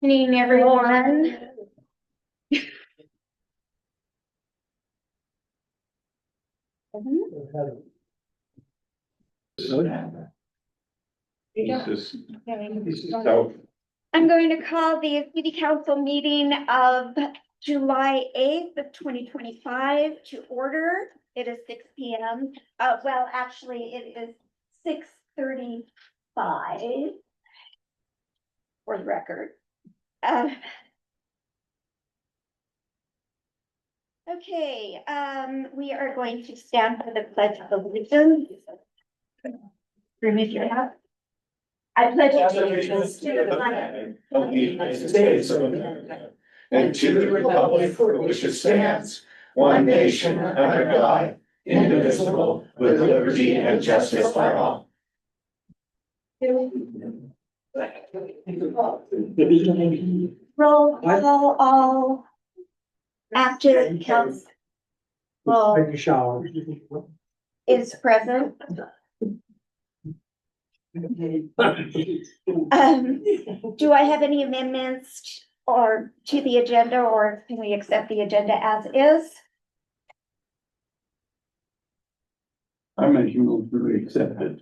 Good evening, everyone. I'm going to call the City Council meeting of July 8th of 2025 to order. It is 6 p.m. Well, actually, it is 6:35 for the record. Okay, we are going to stand for the Pledge of Allegiance. Remove your hat. I pledge allegiance to the flag of the United States of America and to the republic for which it stands, one nation under God, indivisible, with liberty and justice for all. Roll call all active council Take a shower. is present. Do I have any amendments or to the agenda, or can we accept the agenda as is? I make you move to accept it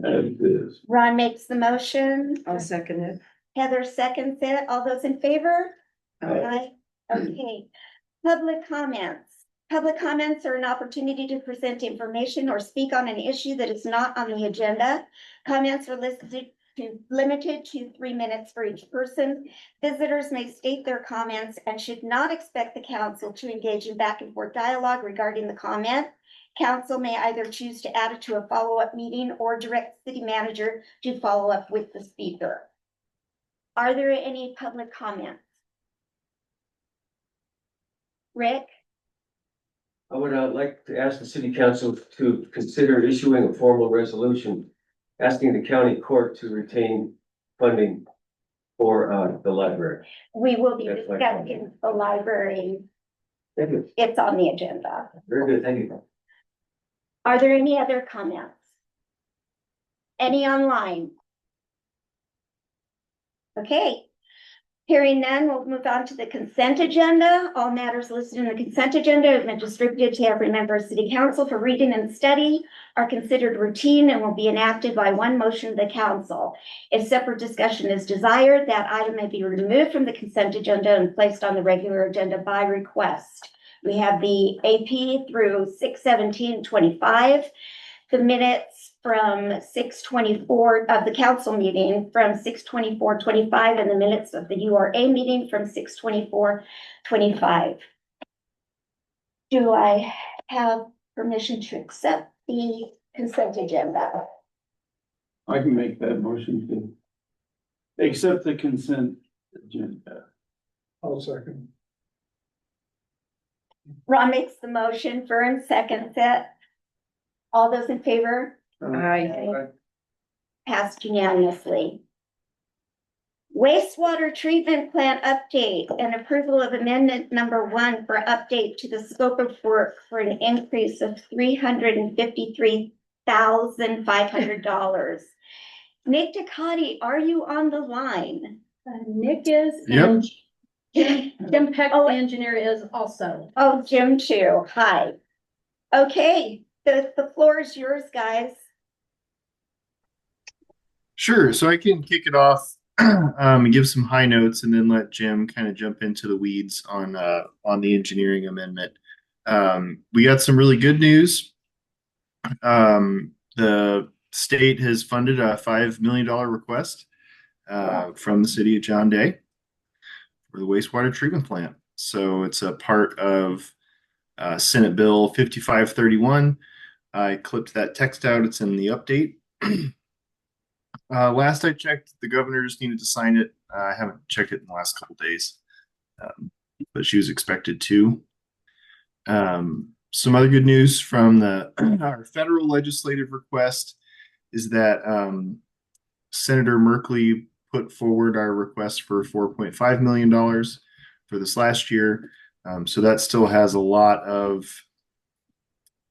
as it is. Ron makes the motion. I'll second it. Heather seconds it. All those in favor? Aye. Okay. Public comments. Public comments are an opportunity to present information or speak on an issue that is not on the agenda. Comments are limited to 3 minutes for each person. Visitors may state their comments and should not expect the council to engage in back and forth dialogue regarding the comment. Council may either choose to add it to a follow-up meeting or direct the city manager to follow up with the speaker. Are there any public comments? Rick? I would like to ask the city council to consider issuing a formal resolution asking the county court to retain funding for the library. We will be That's my discussing the library. Thank you. It's on the agenda. Very good, thank you. Are there any other comments? Any online? Okay. Hearing none, we'll move on to the consent agenda. All matters listed in the consent agenda have been distributed to every member of City Council for reading and study, are considered routine and will be enacted by one motion of the council. If separate discussion is desired, that item may be removed from the consent agenda and placed on the regular agenda by request. We have the AP through 6/17/25, the minutes from 6/24 of the council meeting from 6/24/25, and the minutes of the URA meeting from 6/24/25. Do I have permission to accept the consent agenda? I can make that motion to accept the consent agenda. I'll second. Ron makes the motion, Vern seconds it. All those in favor? Aye. Passed unanimously. Wastewater treatment plant update and approval of amendment number 1 for update to the scope of work for an increase of $353,500. Nick Ducati, are you on the line? Nick is, Yep. and Jim Peck, the engineer, is also. Oh, Jim too. Hi. Okay, the floor is yours, guys. Sure. So I can kick it off and give some high notes, and then let Jim kind of jump into the weeds on the engineering amendment. We got some really good news. The state has funded a $5 million request from the city of John Day for the wastewater treatment plant. So it's a part of Senate Bill 5531. I clipped that text out. It's in the update. Last I checked, the governor just needed to sign it. I haven't checked it in the last couple days, but she was expected to. Some other good news from our federal legislative request is that Senator Merkley put forward our request for $4.5 million for this last year. So that still has a lot of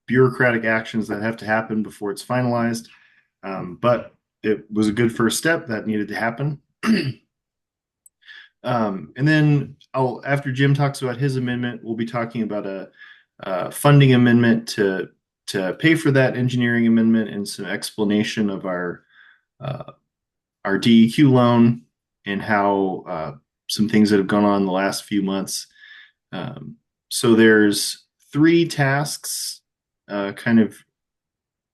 bureaucratic actions that have to happen before it's finalized. But it was a good first step that needed to happen. And then after Jim talks about his amendment, we'll be talking about a funding amendment to pay for that engineering amendment and some explanation of our DEQ loan and how some things that have gone on the last few months. So there's 3 tasks kind of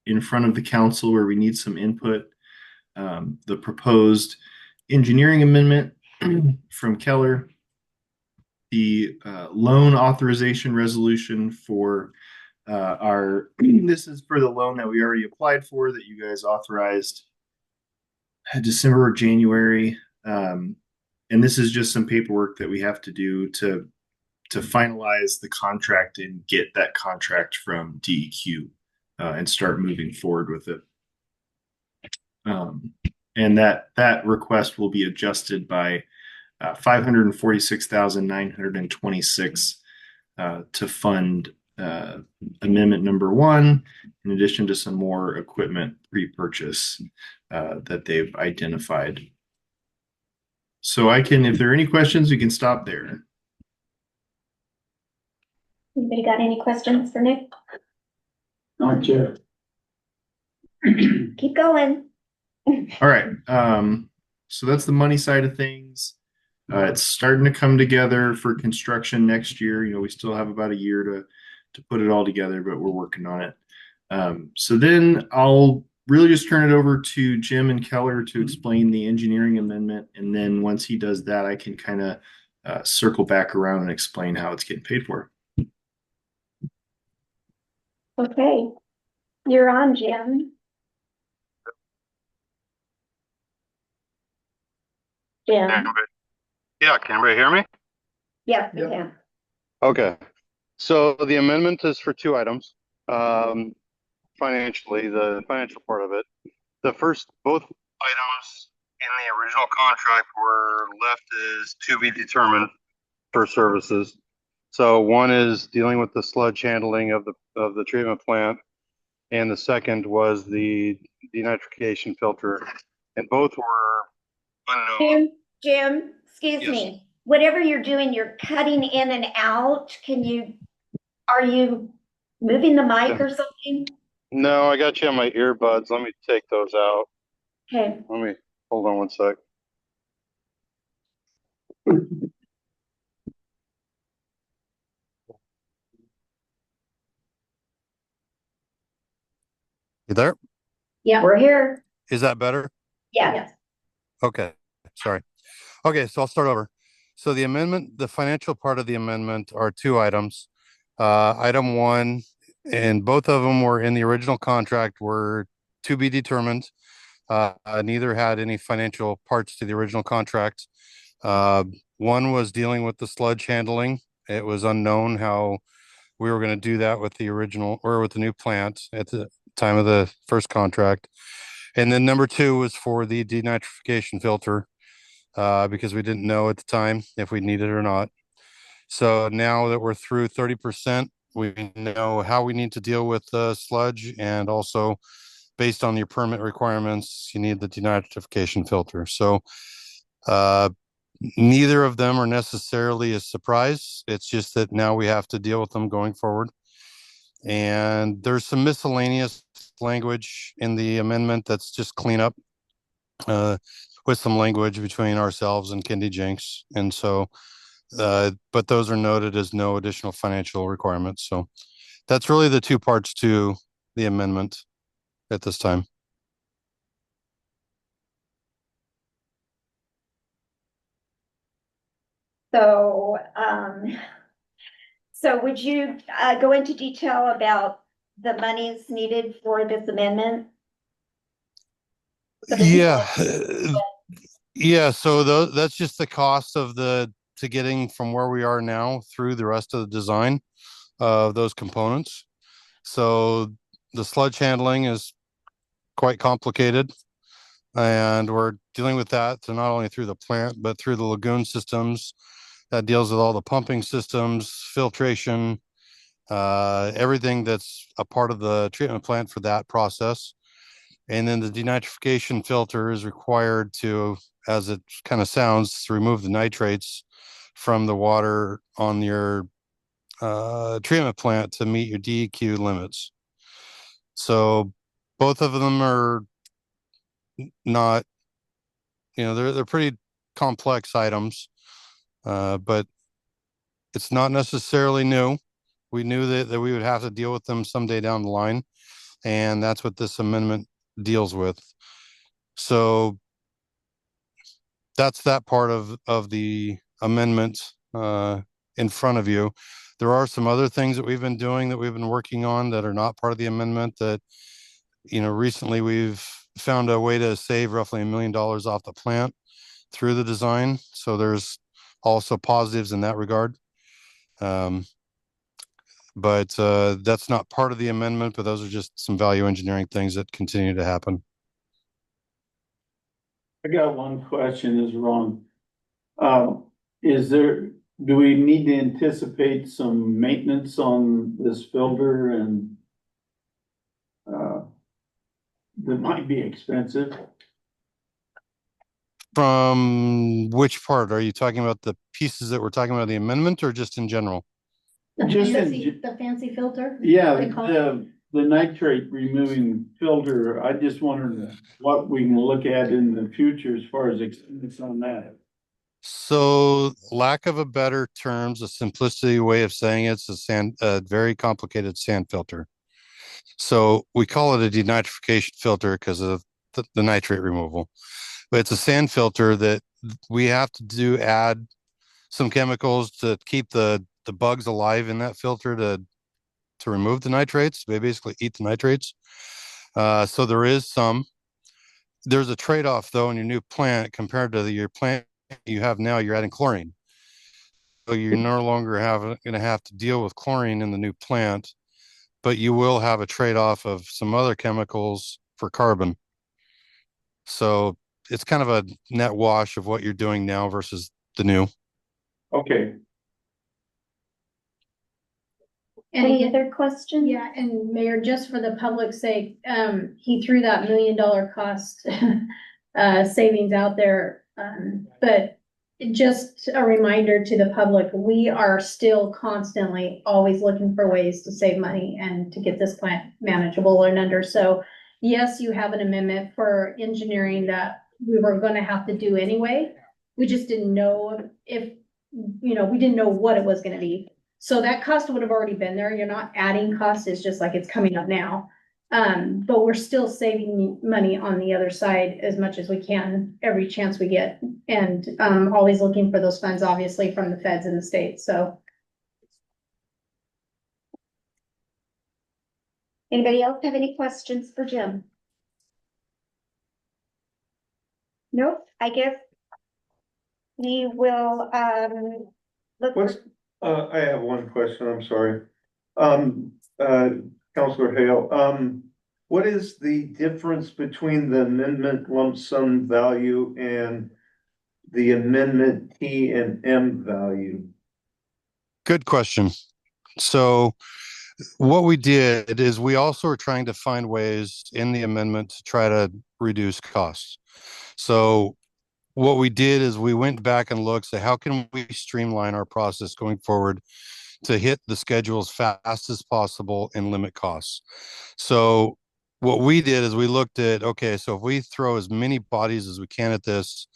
in front of the council where we need some input. The proposed engineering amendment from Keller, the loan authorization resolution for this is for the loan that we already applied for that you guys authorized December or January. And this is just some paperwork that we have to do to finalize the contract and get that contract from DEQ and start moving forward with it. And that request will be adjusted by 546,926 to fund amendment number 1, in addition to some more equipment repurchase that they've identified. So if there are any questions, we can stop there. Anybody got any questions for Nick? Not yet. Keep going. All right. So that's the money side of things. It's starting to come together for construction next year. We still have about a year to put it all together, but we're working on it. So then I'll really just turn it over to Jim and Keller to explain the engineering amendment. And then once he does that, I can kind of circle back around and explain how it's getting paid for. Okay. You're on, Jim. Jim. Yeah, can everybody hear me? Yes, we Yep. can. Okay. So the amendment is for 2 items. Financially, the financial part of it. Both items in the original contract were left as to be determined for services. So one is dealing with the sludge handling of the treatment plant, and the second was the denitrification filter, and both were unknown. Jim, excuse Yes. me. Whatever you're doing, you're cutting in and out. Are you moving the mic or something? No, I got you on my earbuds. Let me take those out. Okay. Hold on one sec. You there? Yeah, we're here. Is that better? Yeah. Okay, sorry. Okay, so I'll start over. So the financial part of the amendment are 2 items. Item 1, and both of them were in the original contract, were to be determined. Neither had any financial parts to the original contract. One was dealing with the sludge handling. It was unknown how we were going to do that with the original or with the new plant at the time of the first contract. And then number 2 was for the denitrification filter, because we didn't know at the time if we needed it or not. So now that we're through 30%, we know how we need to deal with the sludge, and also based on your permit requirements, you need the denitrification filter. So neither of them are necessarily a surprise. It's just that now we have to deal with them going forward. And there's some miscellaneous language in the amendment that's just cleanup with some language between ourselves and Kendi Jenks. And so, but those are noted as no additional financial requirements. So that's really the 2 parts to the amendment at this time. So, would you go into detail about the monies needed for this amendment? Yeah. Yeah. So that's just the cost of to getting from where we are now through the rest of the design of those components. So the sludge handling is quite complicated, and we're dealing with that. So not only through the plant, but through the lagoon systems that deals with all the pumping systems, filtration, everything that's a part of the treatment plant for that process. And then the denitrification filter is required to, as it kind of sounds, to remove the nitrates from the water on your treatment plant to meet your DEQ limits. So both of them are not, they're pretty complex items, but it's not necessarily new. We knew that we would have to deal with them someday down the line, and that's what this amendment deals with. So that's that part of the amendment in front of you. There are some other things that we've been doing that we've been working on that are not part of the amendment that, recently we've found a way to save roughly $1 million off the plant through the design. So there's also positives in that regard. But that's not part of the amendment, but those are just some value engineering things that continue to happen. I got one question is wrong. Do we need to anticipate some maintenance on this filter and that might be expensive? From which part? Are you talking about the pieces that we're talking about the amendment or just in general? Just The fancy filter? Yeah, What do you call it? the nitrate removing filter, I just wondered what we can look at in the future as far as expense on that. So, lack of a better terms, a simplicity way of saying it's a very complicated sand filter. So we call it a denitrification filter because of the nitrate removal, but it's a sand filter that we have to add some chemicals to keep the bugs alive in that filter to remove the nitrates. They basically eat the nitrates. So there's a trade-off though in your new plant compared to your plant you have now. You're adding chlorine, so you're no longer going to have to deal with chlorine in the new plant, but you will have a trade-off of some other chemicals for carbon. So it's kind of a net wash of what you're doing now versus the new. Okay. Any And other questions? yeah, and Mayor, just for the public's sake, he threw that $1 million cost savings out there. But just a reminder to the public, we are still constantly always looking for ways to save money and to get this plant manageable and under. So yes, you have an amendment for engineering that we were gonna have to do anyway. We just didn't know if, we didn't know what it was gonna be. So that cost would have already been there. You're not adding cost. It's just like it's coming up now. But we're still saving money on the other side as much as we can, every chance we get. And always looking for those funds, obviously, from the feds and the state. So. Anybody else have any questions for Jim? Nope, I guess we will, look. What's, I have one question, I'm sorry. Counselor Hale, what is the difference between the amendment lump sum value and the amendment T and M value? Good question. So what we did is we also are trying to find ways in the amendment to try to reduce costs. So what we did is we went back and looked, so how can we streamline our process going forward to hit the schedule as fast as possible and limit costs? So what we did is we looked at, okay, so if we throw as many bodies as we can at this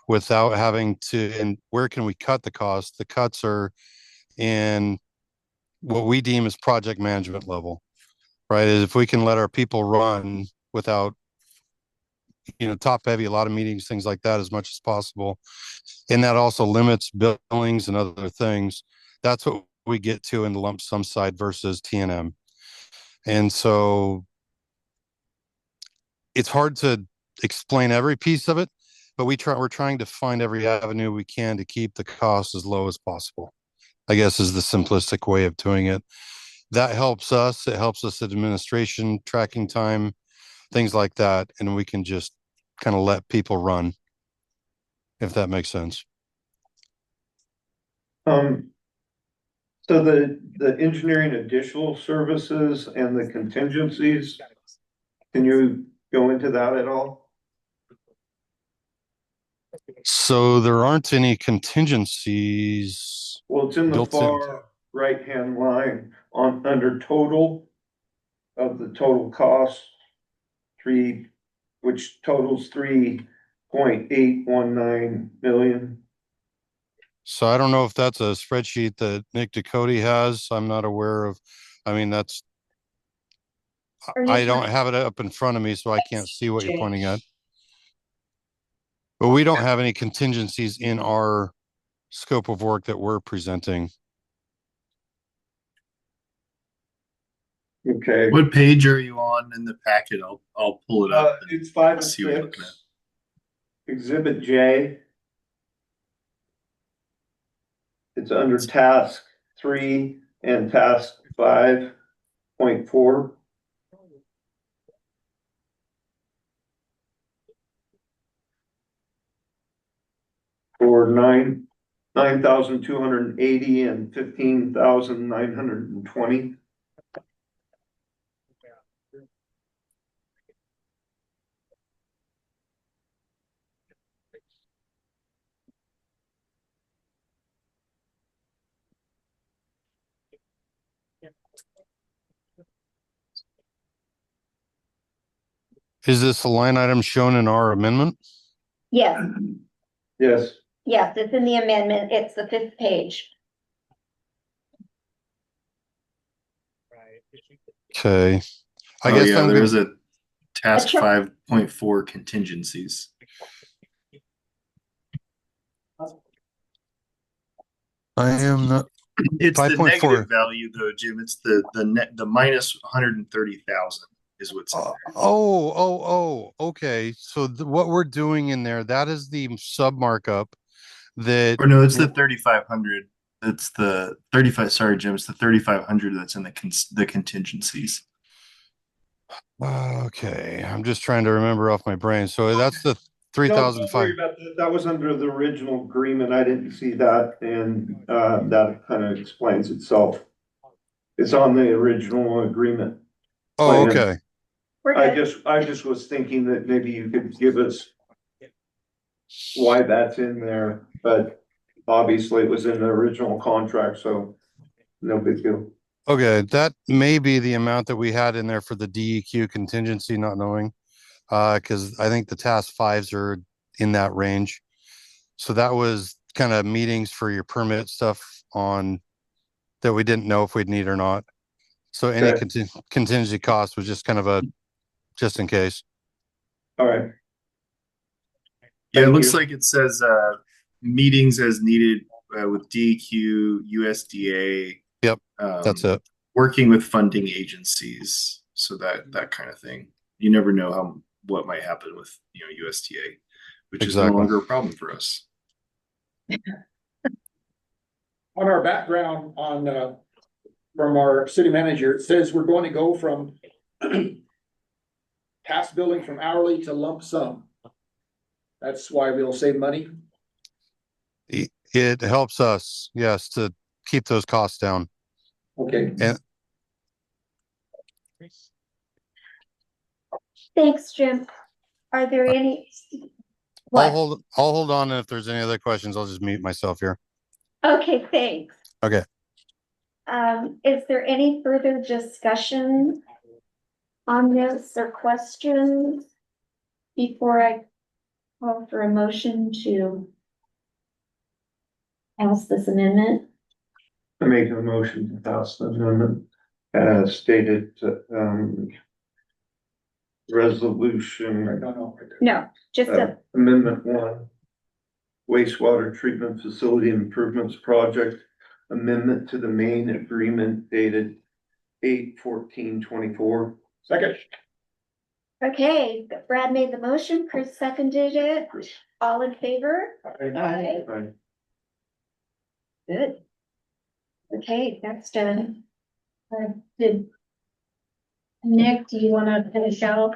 without having to, and where can we cut the cost? The cuts are in what we deem as project management level, right? Is if we can let our people run without, top heavy, a lot of meetings, things like that as much as possible. And that also limits billings and other things. That's what we get to in the lump sum side versus T&M. And so it's hard to explain every piece of it, but we're trying to find every avenue we can to keep the cost as low as possible, I guess is the simplistic way of doing it. That helps us. It helps us administration, tracking time, things like that. And we can just kind of let people run, if that makes sense. So the engineering additional services and the contingencies, can you go into that at all? So there aren't any contingencies. Well, it's in the Built in. far right-hand line on, under total of the total cost, which totals 3.819 million. So I don't know if that's a spreadsheet that Nick Ducote has. I'm not aware of. I mean, that's, Are you I don't talking- have it up in front of me, so I can't see what you're pointing at. But we don't have any contingencies in our scope of work that we're presenting. Okay. What page are you on in the packet? I'll pull it up. It's 5 and see what you're looking 6. Exhibit J. It's under task 3 and task 5.4. For 9,280 and 15,920. Is this a line item shown in our amendment? Yes, Yes. yes, it's in the amendment. It's the 5th page. Okay. I Oh guess yeah, I'm there good. is a task check- 5.4 contingencies. I am not. It's the 5.4. negative value though, Jim. It's the net, the minus 130,000 is what's in there. Okay. So what we're doing in there, that is the sub markup that, Or no, it's the 3,500. It's the 35. Sorry, Jim. It's the 3,500 that's in the contingencies. okay, I'm just trying to remember off my brain. So that's the Don't 3,500. worry about that. That was under the original agreement. I didn't see that, and that kind of explains itself. It's on the original agreement. Oh, plan. okay. We're I good. just was thinking that maybe you could give us why that's in there, but obviously it was in the original contract, so no big deal. Okay, that may be the amount that we had in there for the DEQ contingency, not knowing. Because I think the task 5s are in that range. So that was kind of meetings for your permit stuff on that we didn't know if we'd need or not. So any Okay. contingency cost was just kind of a just in case. All right. Yeah, it Thank looks you. like it says meetings as needed with DEQ, USDA. Yep, that's it. Working with funding agencies, so that kind of thing. You never know what might happen with USDA, which is no Exactly. longer a problem for us. On our background on, from our city manager, it says we're going to go from task billing from hourly to lump sum. That's why we'll save money. It helps us, yes, to keep those costs down. Okay. And Thanks, Jim. Are there any? I'll What? hold on. And if there's any other questions, I'll just mute myself here. Okay, thanks. Okay. Is there any further discussion on this or questions before I call for a motion to pass this amendment? I make a motion to pass the amendment as stated, resolution, No, just a, amendment 1. Wastewater treatment facility improvements project amendment to the main agreement dated 8/14/24. Second. okay, Brad made the motion, Chris seconded it. All in favor? Aye. Right. Good. Okay, that's done. Did Nick, do you want to finish out?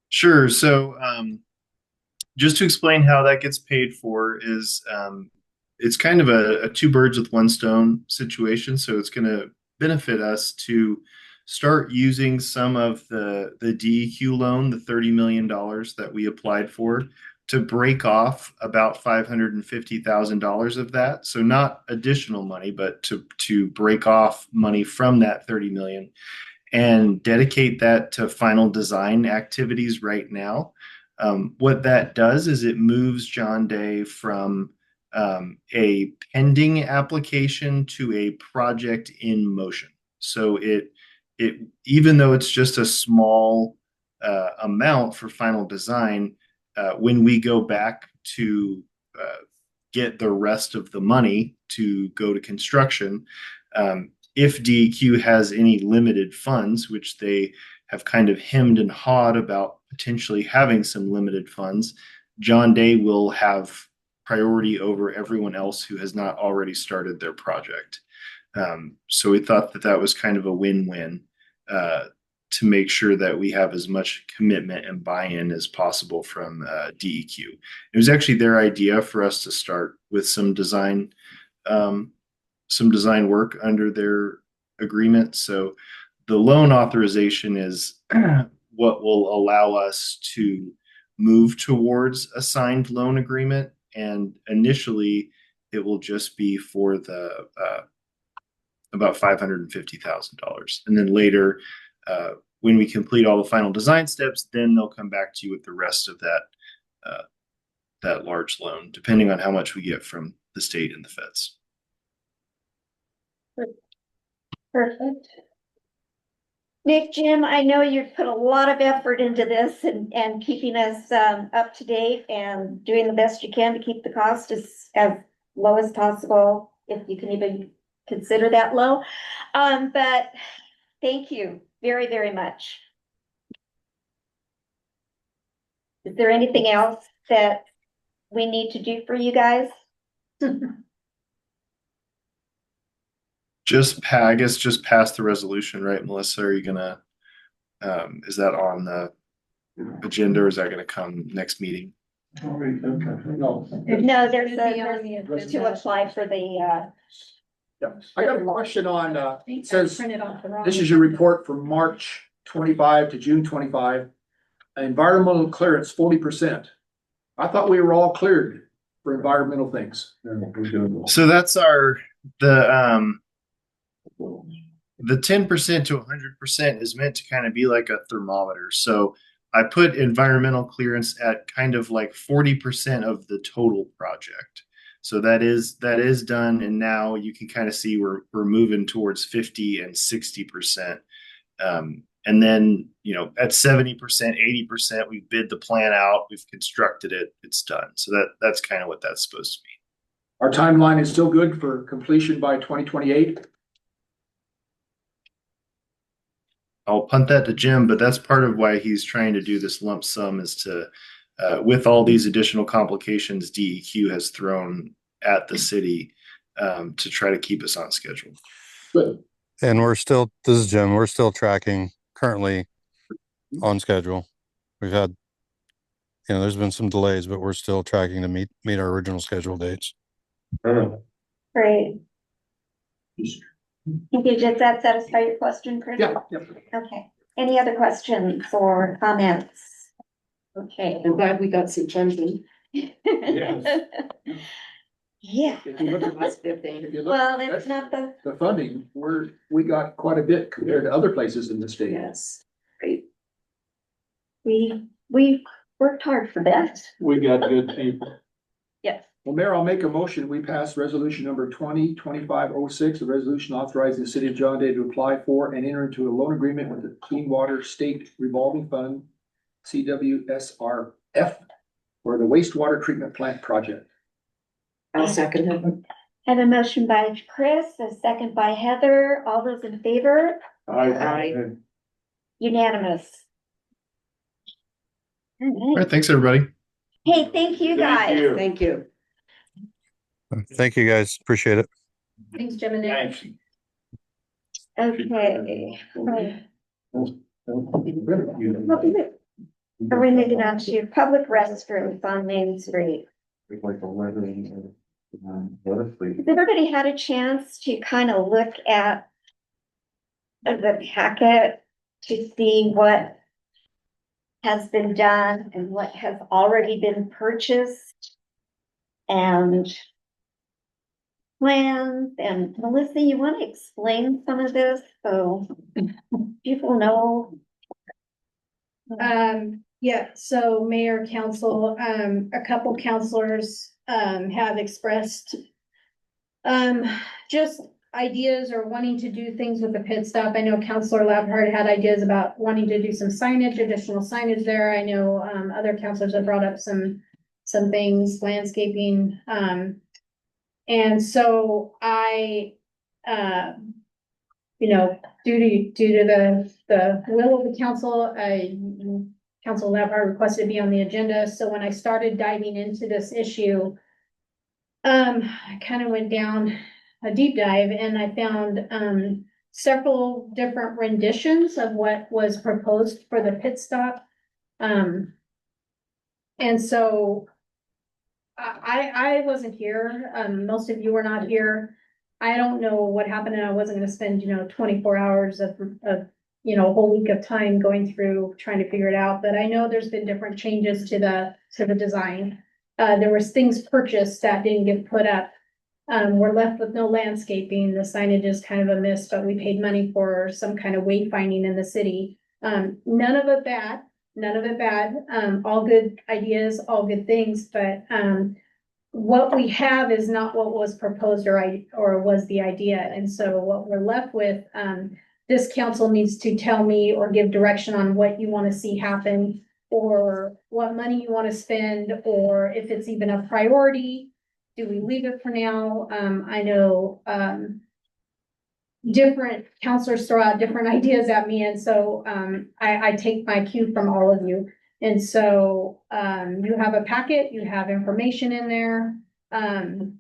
Sure. So, just to explain how that gets paid for is, it's kind of a two birds with one stone situation. So it's going to benefit us to start using some of the DEQ loan, the $30 million that we applied for, to break off about $550,000 of that. So not additional money, but to break off money from that 30 million and dedicate that to final design activities right now. What that does is it moves John Day from a pending application to a project in motion. So it even though it's just a small amount for final design, when we go back to get the rest of the money to go to construction, if DEQ has any limited funds, which they have kind of hemmed and hawed about potentially having some limited funds, John Day will have priority over everyone else who has not already started their project. So we thought that that was kind of a win-win to make sure that we have as much commitment and buy-in as possible from DEQ. It was actually their idea for us to start with some design work under their agreement. So the loan authorization is what will allow us to move towards a signed loan agreement. And initially, it will just be for the about $550,000. And then later, when we complete all the final design steps, then they'll come back to you with the rest of that large loan, depending on how much we get from the state and the feds. Perfect. Nick, Jim, I know you've put a lot of effort into this and keeping us up to date and doing the best you can to keep the cost as low as possible, if you can even consider that low. But thank you very, very much. Is there anything else that we need to do for you guys? I guess just pass the resolution, right, Melissa? Are you gonna, is that on the agenda or is that gonna come next meeting? No. No, there's It'd be on the to agenda. apply for the, Yeah. I got a question on, it says, Printed off the wrong- this is your report from March 25 to June 25. Environmental clearance 40%. I thought we were all cleared for environmental things. So that's the 10% to 100% is meant to kind of be like a thermometer. So I put environmental clearance at kind of like 40% of the total project. So that is done, and now you can kind of see we're moving towards 50 and 60%. And then, at 70%, 80%, we've bid the plan out, we've constructed it, it's done. So that's kind of what that's supposed to be. Our timeline is still good for completion by 2028. I'll punt that to Jim, but that's part of why he's trying to do this lump sum is to, with all these additional complications DEQ has thrown at the city, to try to keep us on schedule. Good. And this is Jim, we're still tracking currently on schedule. We've had, there's been some delays, but we're still tracking to meet our original schedule dates. great. Does that satisfy your question, Chris? Yeah. Okay. Any other questions or comments? Okay. I'm glad we got some funding. Yes. Yeah, If you look at That's 15. if you look well, at it's not the, the funding, we got quite a bit compared to other places in the state. Yes, great. we worked hard for that. We got good people. Yes. Well, Mayor, I'll make a motion. We pass resolution number 2025-06, a resolution authorizing the city of John Day to apply for and enter into a loan agreement with the Clean Water State Revolving Fund, CWSRF, for the wastewater treatment plant project. I'll second it. I have a motion by Chris, a second by Heather. All those in favor? Aye. Unanimous. All All right. right, thanks everybody. Hey, thank you guys. Thank you. Thank you guys, appreciate it. Thanks, Jim and Nick. Okay. Are we moving on to public restrooms on Main Street? Has everybody had a chance to kind of look at of the packet to see what has been done and what has already been purchased. And plans, and Melissa, you want to explain some of this so people know? Yeah, so mayor, council, a couple counselors, have expressed just ideas or wanting to do things with the pit stop. I know Counselor Labhart had ideas about wanting to do some signage, additional signage there. I know, other counselors have brought up some things, landscaping, and so I, you know, due to the will of the council, Council Labhart requested to be on the agenda. So when I started diving into this issue, I kind of went down a deep dive and I found, several different renditions of what was proposed for the pit stop. And so I wasn't here. Most of you were not here. I don't know what happened, and I wasn't gonna spend, 24 hours of, a whole week of time going through trying to figure it out, but I know there's been different changes to the design. There was things purchased that didn't get put up. We're left with no landscaping. The signage is kind of a miss, but we paid money for some kind of wayfinding in the city. None of it bad, all good ideas, all good things, but, what we have is not what was proposed or was the idea. And so what we're left with, this council needs to tell me or give direction on what you want to see happen, or what money you want to spend, or if it's even a priority. Do we leave it for now? I know, different counselors throw out different ideas at me, and so, I take my cue from all of you. And so, you have a packet, you have information in there, and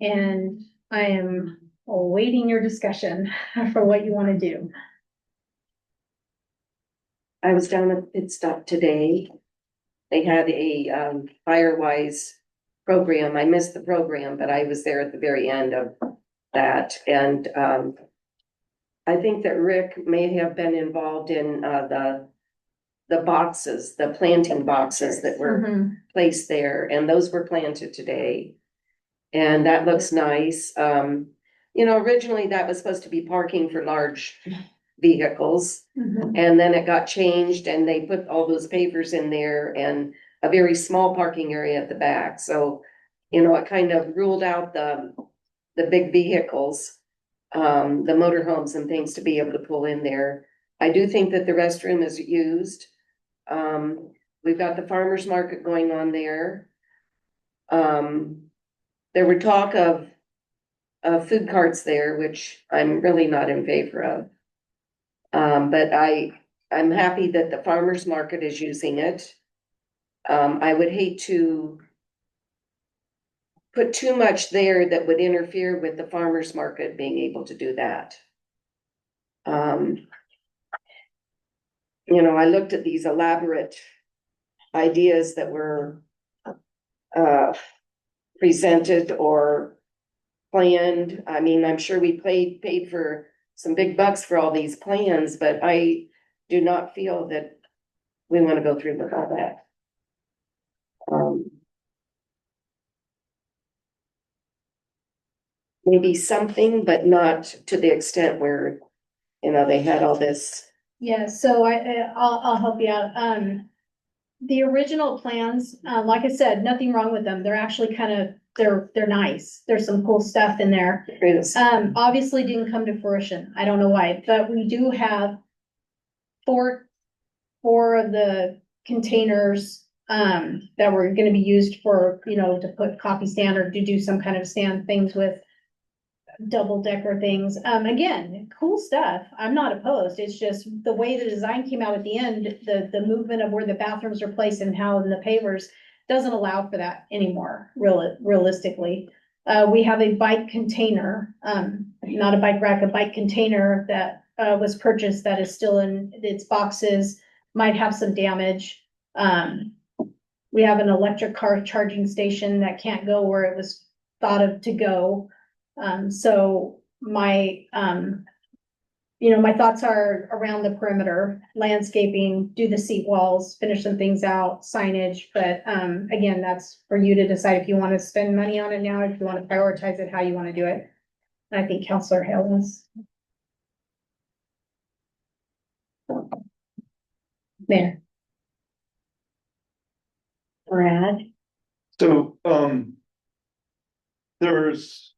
I am awaiting your discussion for what you want to do. I was down at Pit Stop today. They had a Firewise program. I missed the program, but I was there at the very end of that. And I think that Rick may have been involved in the boxes, the planting boxes that were placed there, and those were planted today. And that looks nice. Originally that was supposed to be parking for large vehicles. And then it got changed and they put all those pavers in there and a very small parking area at the back. So, it kind of ruled out the big vehicles, the motorhomes and things to be able to pull in there. I do think that the restroom is used. We've got the farmer's market going on there. There were talk of food carts there, which I'm really not in favor of. But I'm happy that the farmer's market is using it. I would hate to put too much there that would interfere with the farmer's market being able to do that. I looked at these elaborate ideas that were presented or planned. I mean, I'm sure we paid for some big bucks for all these plans, but I do not feel that we want to go through with all that. Maybe something, but not to the extent where, they had all this. Yeah, so I'll help you out. The original plans, like I said, nothing wrong with them. They're actually they're nice. There's some cool stuff in there. Obviously didn't come to fruition. I don't know why, but we do have four of the containers that were gonna be used for, to put coffee stand or to do some kind of stand things with double decker things. Again, cool stuff. I'm not opposed. It's just the way the design came out at the end, the movement of where the bathrooms are placed and how in the pavers doesn't allow for that anymore, realistically. We have a bike container, not a bike rack, a bike container that was purchased that is still in its boxes, might have some damage. We have an electric car charging station that can't go where it was thought of to go. So my you know, my thoughts are around the perimeter, landscaping, do the seat walls, finish some things out, signage, but, again, that's for you to decide if you wanna spend money on it now, if you wanna prioritize it, how you wanna do it. And I think Counselor Hale is. There. Brad? So, there's,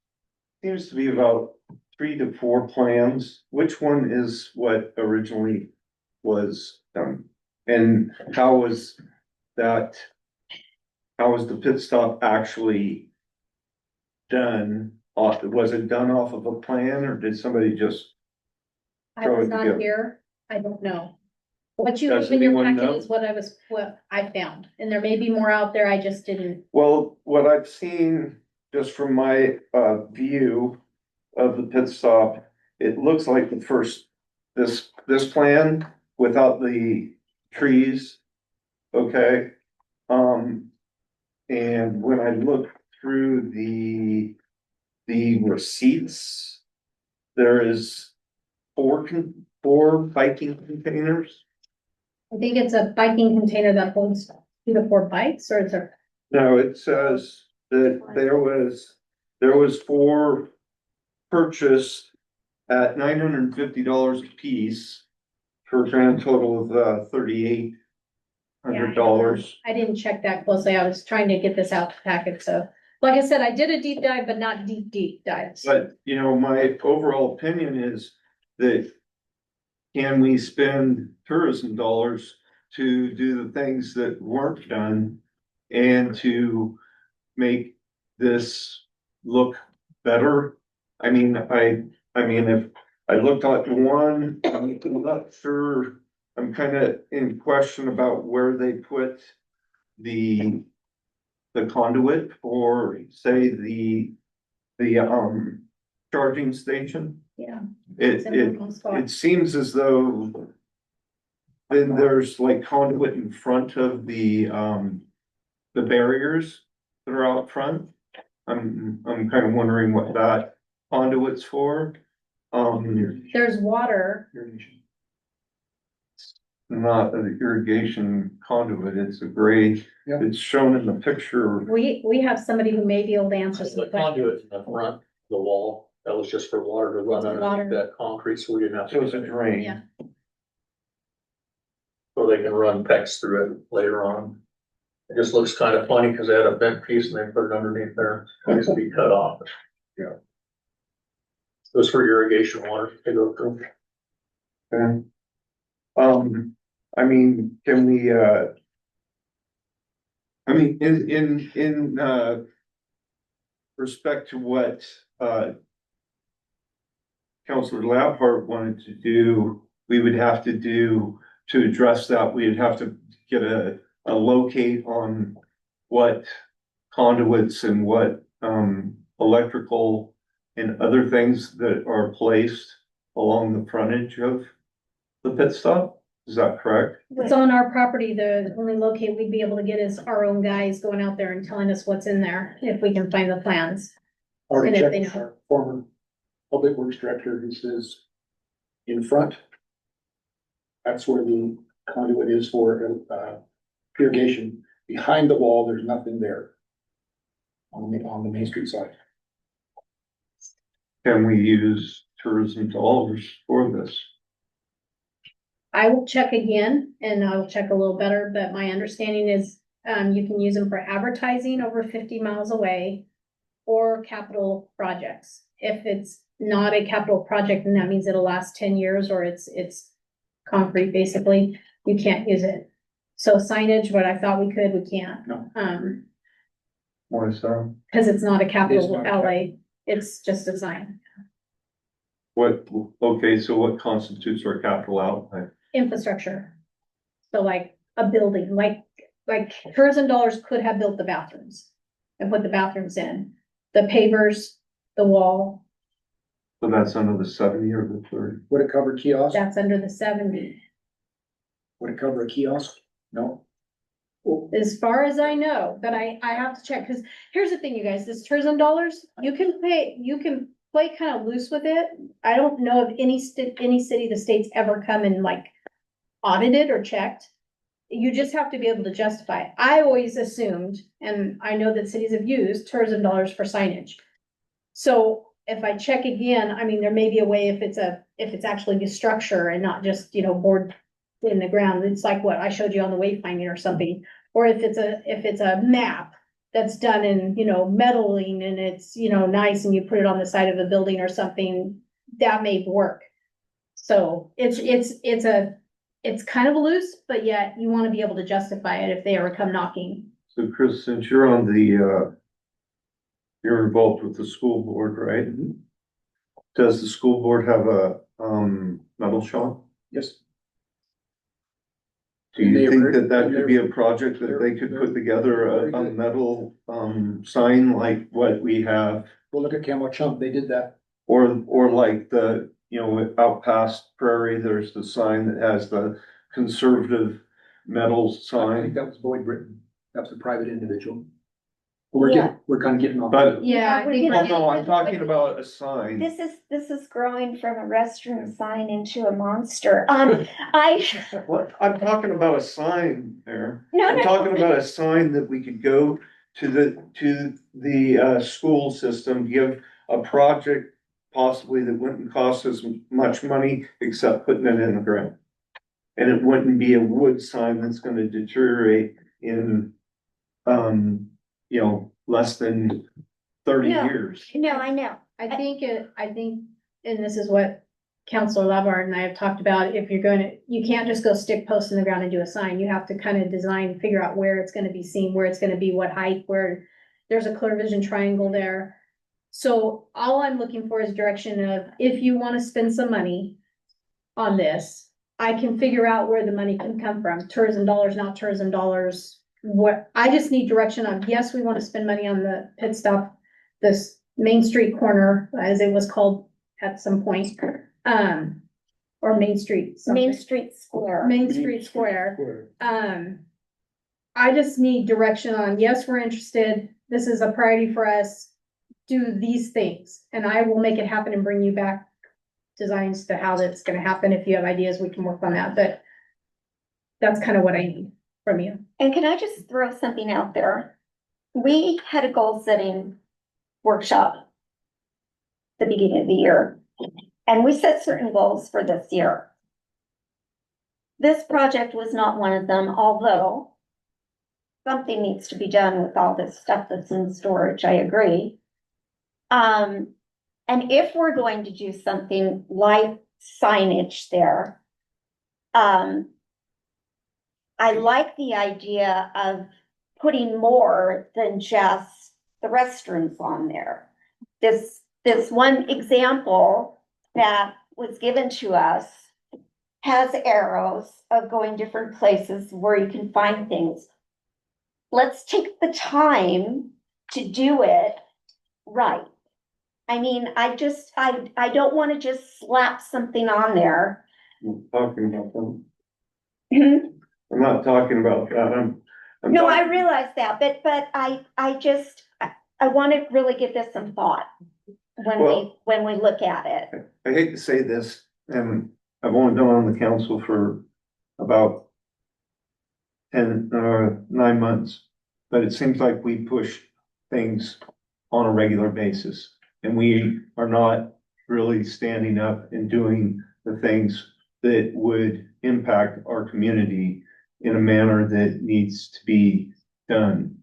seems to be about 3 to 4 plans. Which one is what originally was done? And how was that? How was the pit stop actually done? Was it done off of a plan or did somebody just? I Throw was it not together. here, I don't know. What you Does have in your anyone packet know? is what I found, and there may be more out there, I just didn't. Well, what I've seen just from my view of the pit stop, it looks like the first, this plan without the trees. Okay. And when I look through the receipts, there is four biking containers. I think it's a biking container that holds 2 to 4 bikes, or is there? No, it says that there was 4 purchased at $950 a piece for a grand total of $3,800. I didn't check that closely, I was trying to get this out the packet, so. Like I said, I did a deep dive, but not deep dives. But, you know, my overall opinion is that can we spend tourism dollars to do the things that weren't done and to make this look better? I mean, if I looked at one, I'm not sure, I'm kind of in question about where they put the conduit for, say, the charging station. Yeah. It, it seems as though then there's like conduit in front of the barriers that are out front. I'm kind of wondering what that conduit's for. There's water, Not an irrigation conduit, it's a grade, Yeah. it's shown in the picture. we have somebody who may be able to answer some The questions. conduit in the front, the wall, that was just for water to run Water. underneath that concrete, so we didn't have So it's a to. drain. Yeah. So they can run PEX through it later on. It just looks kind of funny because they had a bent piece and they put it underneath there, it needs to be cut off. Yeah. It was for irrigation water to go through. Okay. I mean, can we, I mean, in respect to what, Counselor Labhart wanted to do, we would have to do, to address that, we'd have to get a locate on what conduits and what, electrical and other things that are placed along the frontage of the pit stop. Is that correct? It's on our property, the only locate we'd be able to get is our own guys going out there and telling us what's in there, if we can find the plans. Already And if checked they with know. our former public works director, who says in front, that's where the conduit is for, irrigation. Behind the wall, there's nothing there on the Main Street side. Can we use tourism dollars for this? I will check again and I'll check a little better, but my understanding is, you can use them for advertising over 50 miles away or capital projects. If it's not a capital project, then that means it'll last 10 years or it's concrete, basically, you can't use it. So signage, what I thought we could, we can't. No. Why is that? Cause it's not a It is capital not a outlay, it's just a sign. Okay, so what constitutes our capital outlay? Infrastructure. So like a building, like tourism dollars could have built the bathrooms and put the bathrooms in, the pavers, the wall, So that's under the 70 or the 30? Would it cover kiosks? that's under the 70. Would it cover a kiosk? No. As far as I know, but I have to check, cause here's the thing, you guys, this tourism dollars, you can play kind of loose with it. I don't know of any city the state's ever come and like audited or checked. You just have to be able to justify it. I always assumed, and I know that cities have used tourism dollars for signage. So if I check again, I mean, there may be a way if it's actually the structure and not just, board in the ground. It's like what I showed you on the wayfinding or something. Or if it's a map that's done in, metaling and it's, nice and you put it on the side of a building or something, that may work. So it's kind of loose, but yet you want to be able to justify it if they ever come knocking. So Chris, since you're on you're involved with the school board, right? Does the school board have a, metal shop? Yes. Do you They think were- that and could be a project that they could put together Very a good. metal, sign like what we have? Go look at Camel Chump, they did that. Or like the, out past Prairie, there's the sign that has the conservative metal I think sign. that was Boyd Britton, that was a private individual. Yeah. We're kind of getting off. But, Yeah, I think. oh no, I'm talking about a sign. This is growing from a restroom sign into a monster. What, I'm talking about a sign there. No, I'm no. talking about a sign that we could go to the school system, give a project possibly that wouldn't cost us much money except putting it in the ground. And it wouldn't be a wood sign that's gonna deteriorate in, less than 30 No. years. No, I know. I think, and this is what Counselor Lavard and I have talked about, if you're you can't just go stick posts in the ground and do a sign. You have to kind of design, figure out where it's gonna be seen, where it's gonna be, what height, where there's a clear vision triangle there. So all I'm looking for is direction of, if you wanna spend some money on this, I can figure out where the money can come from, tourism dollars, not tourism dollars. What, I just need direction on, yes, we wanna spend money on the pit stop, this Main Street corner, as it was called at some point, or Main Street. something. Main Street Square. Main Street Square. I just need direction on, yes, we're interested, this is a priority for us, do these things, and I will make it happen and bring you back designs to how that's gonna happen. If you have ideas, we can work on that, but that's kind of what I need from you. And can I just throw something out there? We had a goal setting workshop the beginning of the year, and we set certain goals for this year. This project was not one of them, although something needs to be done with all this stuff that's in storage, I agree. And if we're going to do something like signage there, I like the idea of putting more than just the restrooms on there. This one example that was given to us has arrows of going different places where you can find things. Let's take the time to do it right. I mean, I don't want to just slap something on there. I'm talking about them. I'm not talking about that. I'm No, I talking- realize that, but I want to really give this some thought when we look at it. I hate to say this, and I've only been on the council for about 9 months, but it seems like we push things on a regular basis. And we are not really standing up and doing the things that would impact our community in a manner that needs to be done.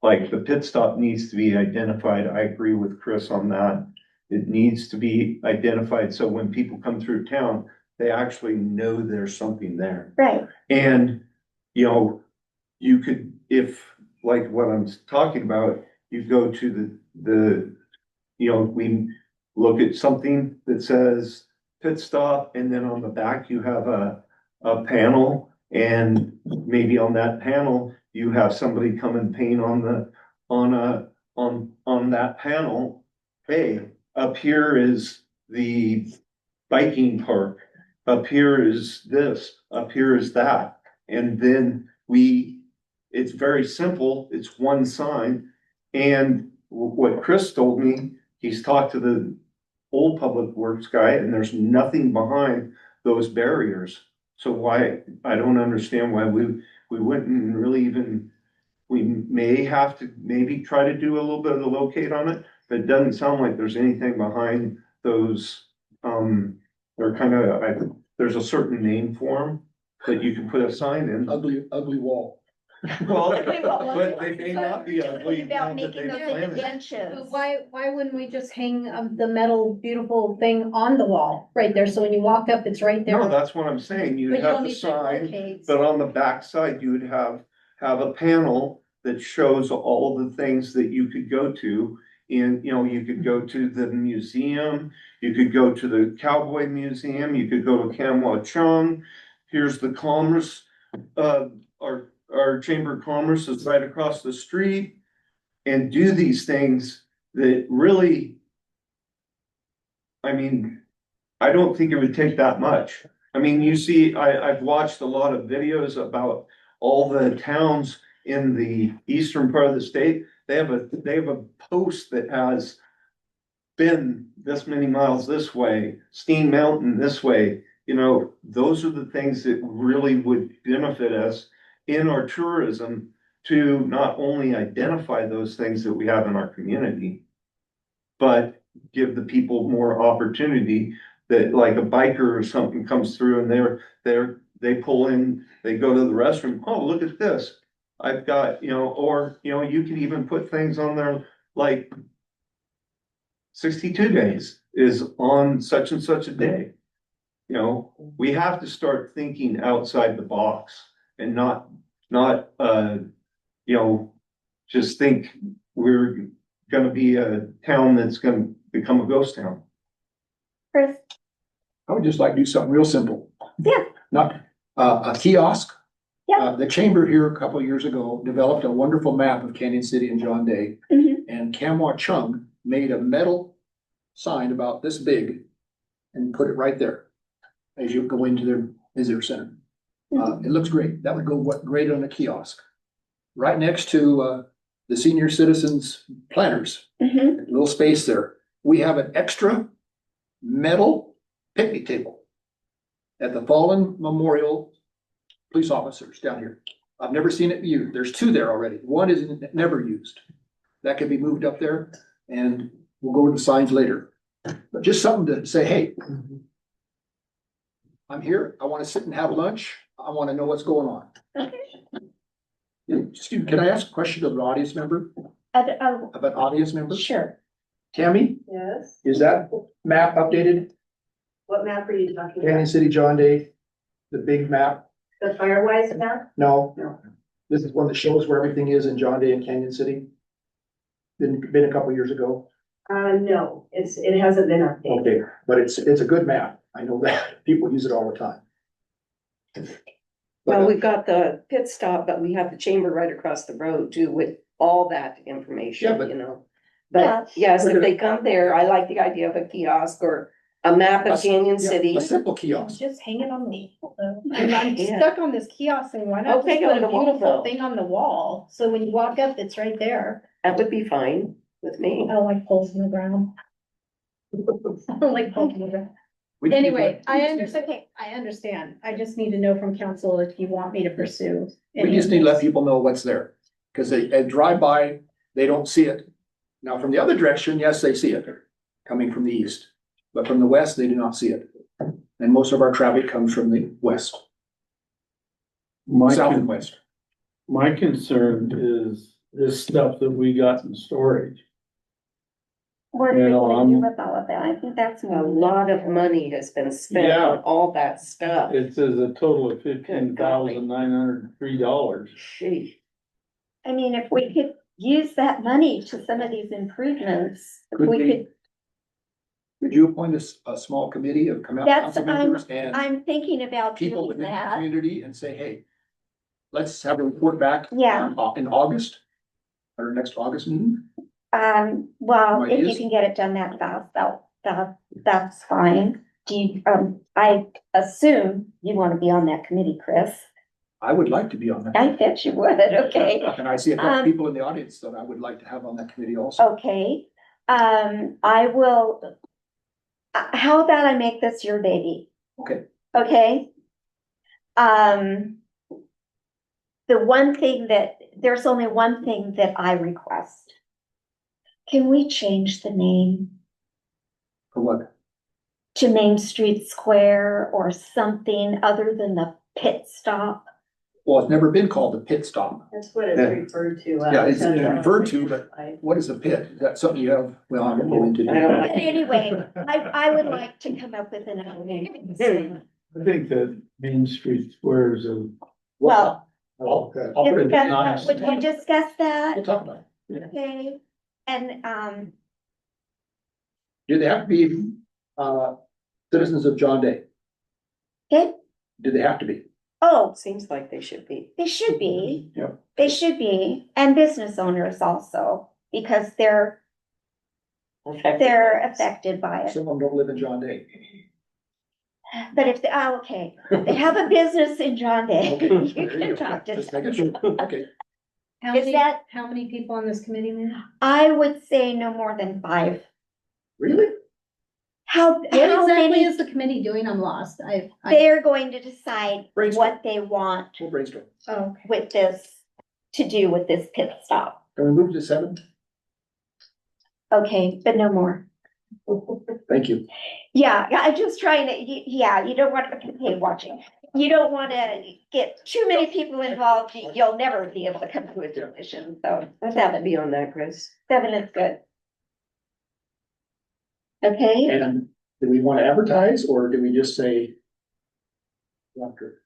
Like the pit stop needs to be identified. I agree with Chris on that. It needs to be identified so when people come through town, they actually know there's something there. Right. And, you could, if, like what I'm talking about, you go to we look at something that says pit stop, and then on the back you have a panel, and maybe on that panel, you have somebody come and paint on that panel. Hey, up here is the biking park, up here is this, up here is that. And then it's very simple, it's one sign. And what Chris told me, he's talked to old public works guy, and there's nothing behind those barriers. So why, I don't understand why we wouldn't really even, we may have to maybe try to do a little bit of the locate on it, but it doesn't sound like there's anything behind those, they're kind of, there's a certain name for them that you can put a sign in. Ugly wall. Well, but they may not be ugly. About now that making they've those planted. benches. But why wouldn't we just hang the metal beautiful thing on the wall right there? So when you walk up, it's right there. No, that's what I'm saying. But You'd you have don't the need to sign, locate. but on the back side, you would have a panel that shows all the things that you could go to. And, you know, you could go to the museum, you could go to the Cowboy Museum, you could go to Kamwa Chung. Here's the Commerce, our Chamber of Commerce is right across the street. And do these things that really, I mean, I don't think it would take that much. I mean, you see, I've watched a lot of videos about all the towns in the eastern part of the state. They have a post that has been this many miles this way, Steen Mountain this way. You know, those are the things that really would benefit us in our tourism to not only identify those things that we have in our community, but give the people more opportunity that like a biker or something comes through and they pull in, they go to the restroom. Oh, look at this. I've got, you know, or, you know, you can even put things on there like 62 days is on such and such a day. You know, we have to start thinking outside the box and not, you know, just think we're gonna be a town that's gonna become a ghost town. Chris, I would just like to do something real simple. Yeah. Not, a kiosk. Yeah. The chamber here a couple of years ago developed a wonderful map of Canyon City and John Day. Mhm. And Kamwa Chung made a metal sign about this big and put it right there as you go into their visitor center. It looks great. That would go great on a kiosk. Right next to, the senior citizens planners, Mhm. little space there. We have an extra metal picnic table at the Fallen Memorial Police Officers down here. I've never seen it used. There's two there already. One is never used. That could be moved up there and we'll go over the signs later. But just something to say, hey, I'm here. I want to sit and have lunch. I want to know what's going on. Okay. Excuse me, can I ask a question of an audience member? Oh, Of an audience member? sure. Tammy, Yes, is that map updated? what map are you talking Canyon about? City, John Day, the big map? The Firewise map? No. No. This is one that shows where everything is in John Day and Canyon City. Been a couple years ago. No, it hasn't been updated. Okay, but it's a good map. I know that. People use it all the time. Well, we've got the pit stop, but we have the chamber right across the road too with all that Yeah, information, but- you know. Yeah. But yes, if they come there, I like the idea of a kiosk or a map of Canyon Yeah, City. A simple kiosk. Just hang it on the wall though. I'm Yeah. stuck on this kiosk thing. Why not Okay, just put on the a wall, beautiful though. thing on the wall? So when you walk up, it's right there. That would be fine with me. I don't like poles in the ground. I don't like poles in the ground. We just need to Anyway, let- I understand. I just need to know from council if you want me to pursue. We any just of need to let this. people know what's there. Cause they drive by, they don't see it. Now, from the other direction, yes, they see it, coming from the east. But from the west, they do not see it. And most of our traffic comes from the west, south and west. My concern is this stuff that we got in storage. What are we You know, gonna do I'm- with all of that? I think that's. A lot of money has been spent Yeah. on all that stuff. It says a total of $15,903. Sheesh. I mean, if we could use that money to some of these improvements, if Could we we- could, Could you appoint a small committee of That's- council members and I'm thinking about people doing within the that. community and say, hey, let's have a report back. Yeah. In August, our next August meeting. Well, Right, if you yes. can get it done that fast, that's fine. Do you, I assume you want to be on that committee, Chris. I would like to be on that. I bet you would, okay. And I see a couple Um, people in the audience that I would like to have on that committee also. Okay, I will how about I make this your baby? Okay. Okay? There's only one thing that I request. Can we change the name For what? to Main Street Square or something other than the pit stop? Well, it's never been called the pit stop. That's what it's Yeah. referred to. Yeah, it's referred to, but what is a pit? Is that something you have? Well, I'm not going to do I don't But that. anyway, I would like to come up with another name. I think that Main Street Square is a, Well, Okay. I'll put it discuss, in. would you discuss that? We'll talk about it. Okay, and, Do they have to be, citizens of John Day? okay, Do they have to be? oh, Seems like they should be. they should be. Yep. They should be, and business owners also, because they're affected by it. Some of them don't live in John Day. But if, okay, they have a business in John Day, Okay, you there can you go. talk to Just them. making sure. Okay. Is that, How many people on this committee, Lynn? I would say no more than 5. Really? How What exactly many, is the committee doing? I'm lost. they are going to decide Brainstorm. what they want We'll brainstorm. Oh, with this, to do with this pit stop. Can we move to 7? Okay, but no more. Thank you. Yeah, I'm just trying to, yeah, you don't want, okay, watching. You don't want to get too many people involved. You'll never be able to come to a decision, so I'd have to be on that, Chris. 7 is good. Okay, And do we want to advertise or do we just say? After?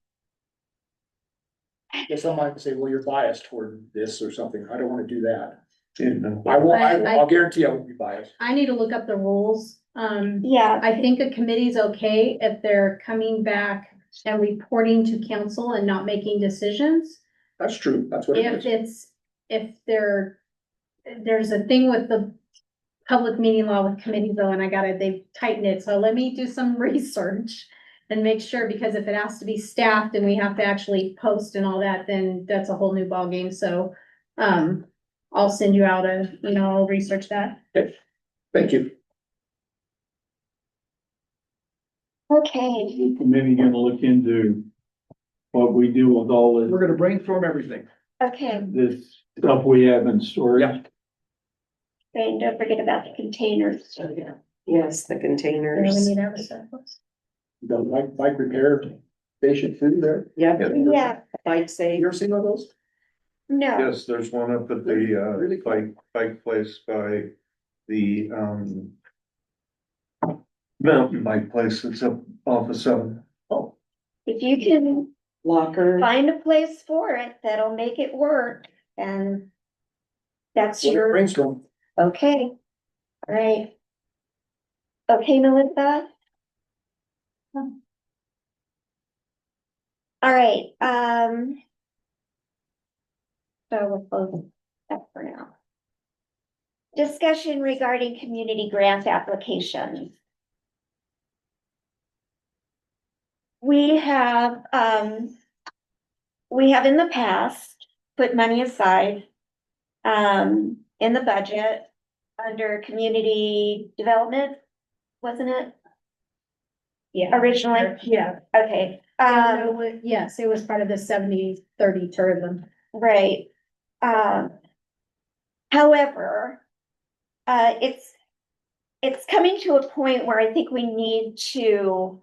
Guess some might say, well, you're biased toward this or something. I don't want to do that. I won't, I'll guarantee I won't be biased. I need to look up the rules. yeah, I think a committee's okay if they're coming back and reporting to council and not making decisions. That's true. That's what it is. If there's a thing with the public meeting law with committees though, and they've tightened it, so let me do some research and make sure, because if it has to be staffed and we have to actually post and all that, then that's a whole new ballgame, so, I'll send you out I'll research that. Thank you. okay, committee gonna look into what we do with all We're gonna brainstorm everything. okay. this stuff we have in storage. Yeah. And don't forget about the containers. Yes, the We containers. need to have a surplus. The bike repair station food there. Yeah. Yeah, Bike safe. You ever seen one of those? no, Yes, there's one up at Really? the bike place by the mountain bike place that's up off of 7. Oh, if you can Locker. find a place for it that'll make it work, and that's we'll your, brainstorm. okay, all right. Okay, Melissa? All right, so we'll close that for now. Discussion regarding community grant applications. We have in the past put money aside in the budget under community development, wasn't it? Yeah. Originally? Yeah. Okay, Yes, it was part of the 70-30 tourism. right. However, it's coming to a point where I think we need to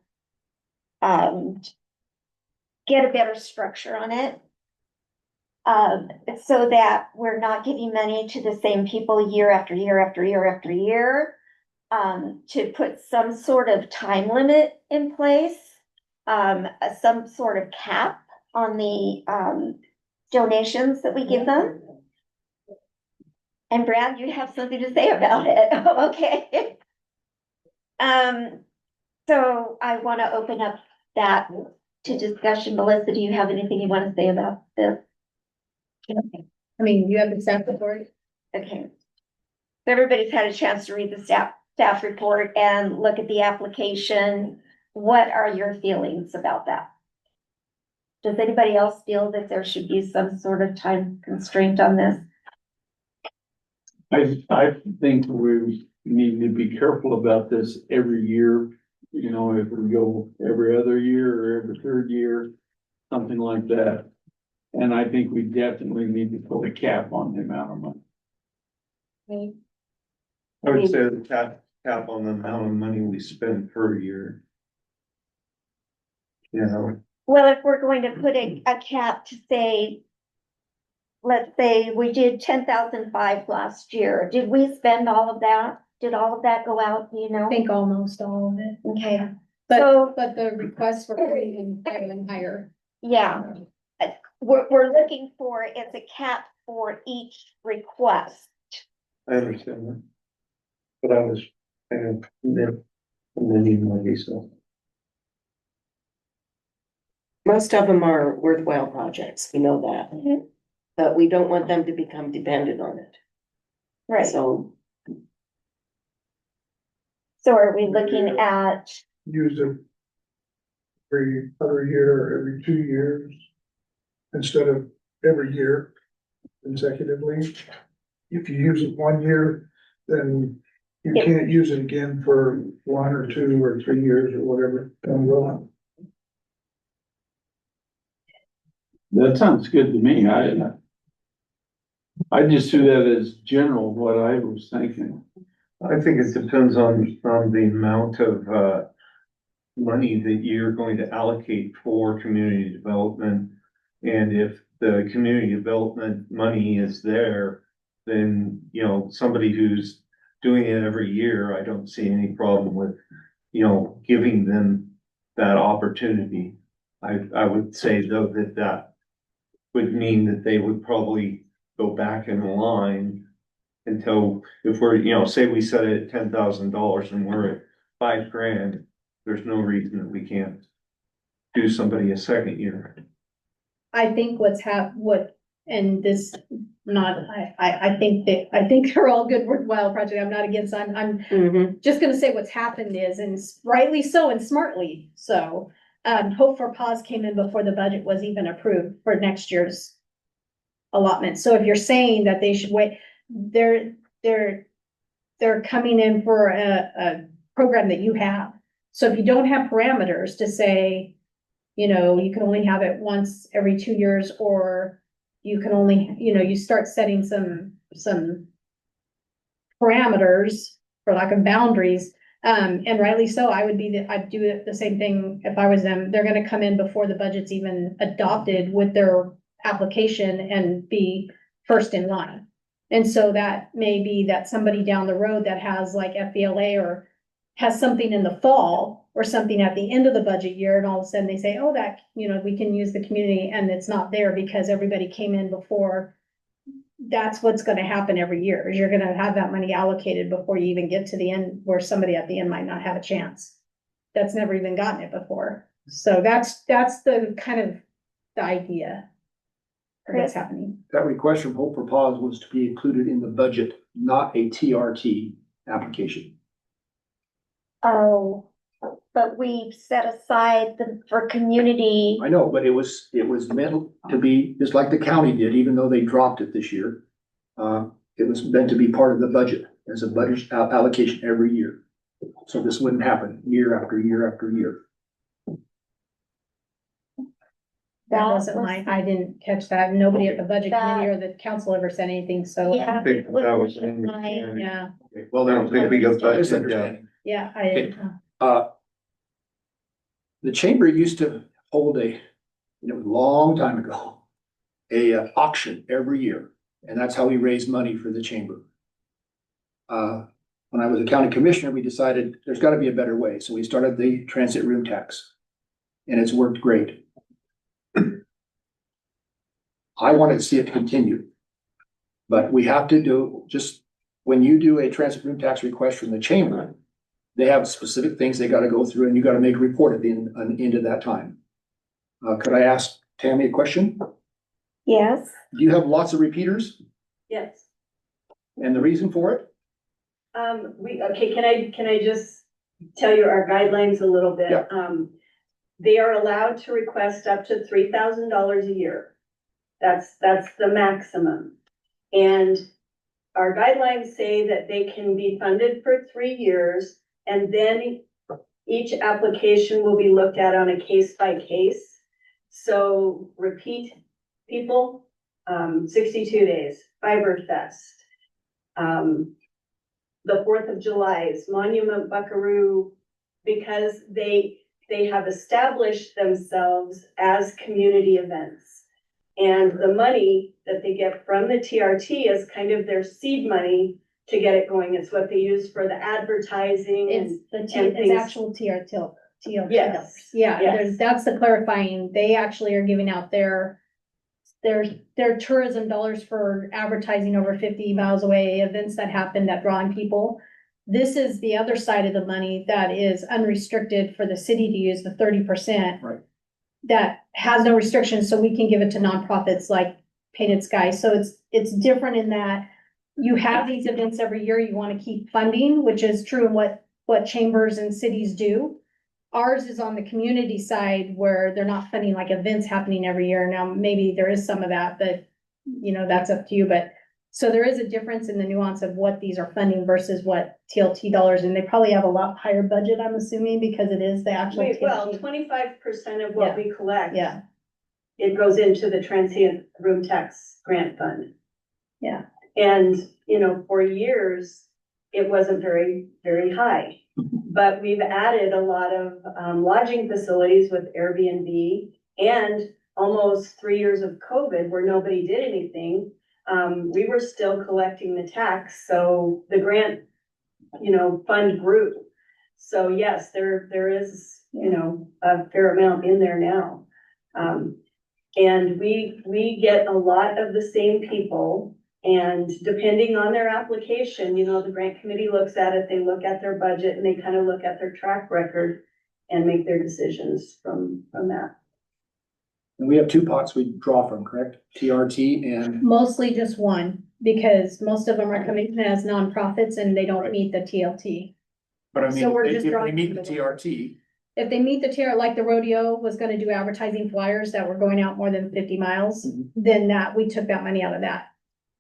get a better structure on it. So that we're not giving money to the same people year after year after year after year. To put some sort of time limit in place, some sort of cap on the donations that we give them. And Brad, you have something to say about it. Oh, okay. So I want to open up that to discussion. Melissa, do you have anything you want to say about this? I mean, you have the staff report. Okay. So everybody's had a chance to read the staff report and look at the application. What are your feelings about that? Does anybody else feel that there should be some sort of time constraint on this? I think we need to be careful about this every year. You know, if we go every other year or every third year, something like that. And I think we definitely need to put a cap on the amount of money. I would say the cap on the amount of money we spend per year. You know, Well, if we're going to put a cap to say, let's say we did 10,005 last year, did we spend all of that? Did all of that go out, you know? I think almost all of it, Okay, so, but the requests were even higher and higher. yeah, we're looking for is a cap for each request. I understand that. But I was kind of, and then even like you said. Most of them are worthwhile projects, we know that, Mhm. but we don't want them to become dependent on it. Right, So so are we looking at, Use it every other year or every 2 years instead of every year consecutively. If you use it 1 year, then you Yep. can't use it again for 1 or 2 or 3 years or whatever comes along. That sounds good to me. I just do that as general, what I was thinking. I think it depends on the amount of money that you're going to allocate for community development. And if the community development money is there, then, you know, somebody who's doing it every year, I don't see any problem with, you know, giving them that opportunity. I would say though that would mean that they would probably go back in line until, if we're, you know, say we set it at $10,000 and we're at $5,000, there's no reason that we can't do somebody a second year. I think and this, not, I think they're all good worthwhile projects. I'm not against, I'm mhm. just gonna say what's happened is, and rightly so and smartly so. Hope for Pause came in before the budget was even approved for next year's allotment. So if you're saying that they should wait, they're coming in for a program that you have. So if you don't have parameters to say, you know, you can only have it once every 2 years, or you can only, you know, you start setting some parameters, for lack of boundaries. And rightly so, I'd do it the same thing if I was them. They're gonna come in before the budget's even adopted with their application and be first in line. And so that may be that somebody down the road that has like FBLA or has something in the fall or something at the end of the budget year, and all of a sudden they say, oh, that, you know, we can use the community, and it's not there because everybody came in before. That's what's gonna happen every year, is you're gonna have that money allocated before you even get to the end, where somebody at the end might not have a chance. That's never even gotten it before. So that's the kind of the idea of what's happening. That request from Hope for Pause was to be included in the budget, not a TRT application. oh, but we set aside for community, I know, but it was meant to be, just like the county did, even though they dropped it this year. It was meant to be part of the budget, as a budget allocation every year. So this wouldn't happen year after year after year. That wasn't I didn't catch that. Nobody at the budget committee or the council ever said anything, so. yeah. I think that was. Yeah, Okay, Well, I don't think we got that. misunderstanding. yeah, I didn't. The chamber used to hold a long time ago, auction every year, and that's how we raised money for the chamber. When I was a county commissioner, we decided there's gotta be a better way, so we started the transit room tax. And it's worked great. I wanted to see it continue. But we have to do, just when you do a transit room tax request from the chamber, they have specific things they gotta go through, and you gotta make a report at the end of that time. Could I ask Tammy a question? Yes, Do you have lots of repeaters, Yes. and the reason for it? Can I just tell you our guidelines a little bit? Yeah. They are allowed to request up to $3,000 a year. That's the maximum. And our guidelines say that they can be funded for 3 years, and then each application will be looked at on a case by case. So repeat people, 62 days, Fiber Fest. The 4th of July's Monument Buckaroo, because they have established themselves as community events. And the money that they get from the TRT is kind of their seed money to get it going. It's what they use for the advertising It's and, the and it's things. actual TRT dollars. Yes, Yeah, yes. that's the clarifying. They actually are giving out their tourism dollars for advertising over 50 miles away, events that happen that draw in people. This is the other side of the money that is unrestricted for the city to use, the 30%. Right. That has no restrictions, so we can give it to nonprofits like Painted Sky. So it's different in that you have these events every year, you want to keep funding, which is true in what chambers and cities do. Ours is on the community side where they're not funding like events happening every year. Now, maybe there is some of that, but you know, that's up to you. But so there is a difference in the nuance of what these are funding versus what TLT dollars, and they probably have a lot higher budget, I'm assuming, because it is the actual Wait, well, TLT. 25% of what Yeah. we collect. Yeah, It goes into the transient room tax grant fund. yeah. And, you know, for years, it wasn't very, very high. But we've added a lot of lodging facilities with Airbnb, and almost 3 years of COVID where nobody did anything. We were still collecting the tax, so the grant, you know, fund grew. So yes, there is, you know, a fair amount in there now. And we get a lot of the same people, and depending on their application, you know, the grant committee looks at it, they look at their budget, and they kind of look at their track record and make their decisions from that. And we have two pots we draw from, correct? TRT and, Mostly just one, because most of them are coming in as nonprofits and they don't Right. meet the TLT. but I So mean, we're if just they drawing meet the from the- TRT, If they meet the tier, like the rodeo was gonna do advertising flyers that were going out more than 50 miles, Mhm. then we took that money out of that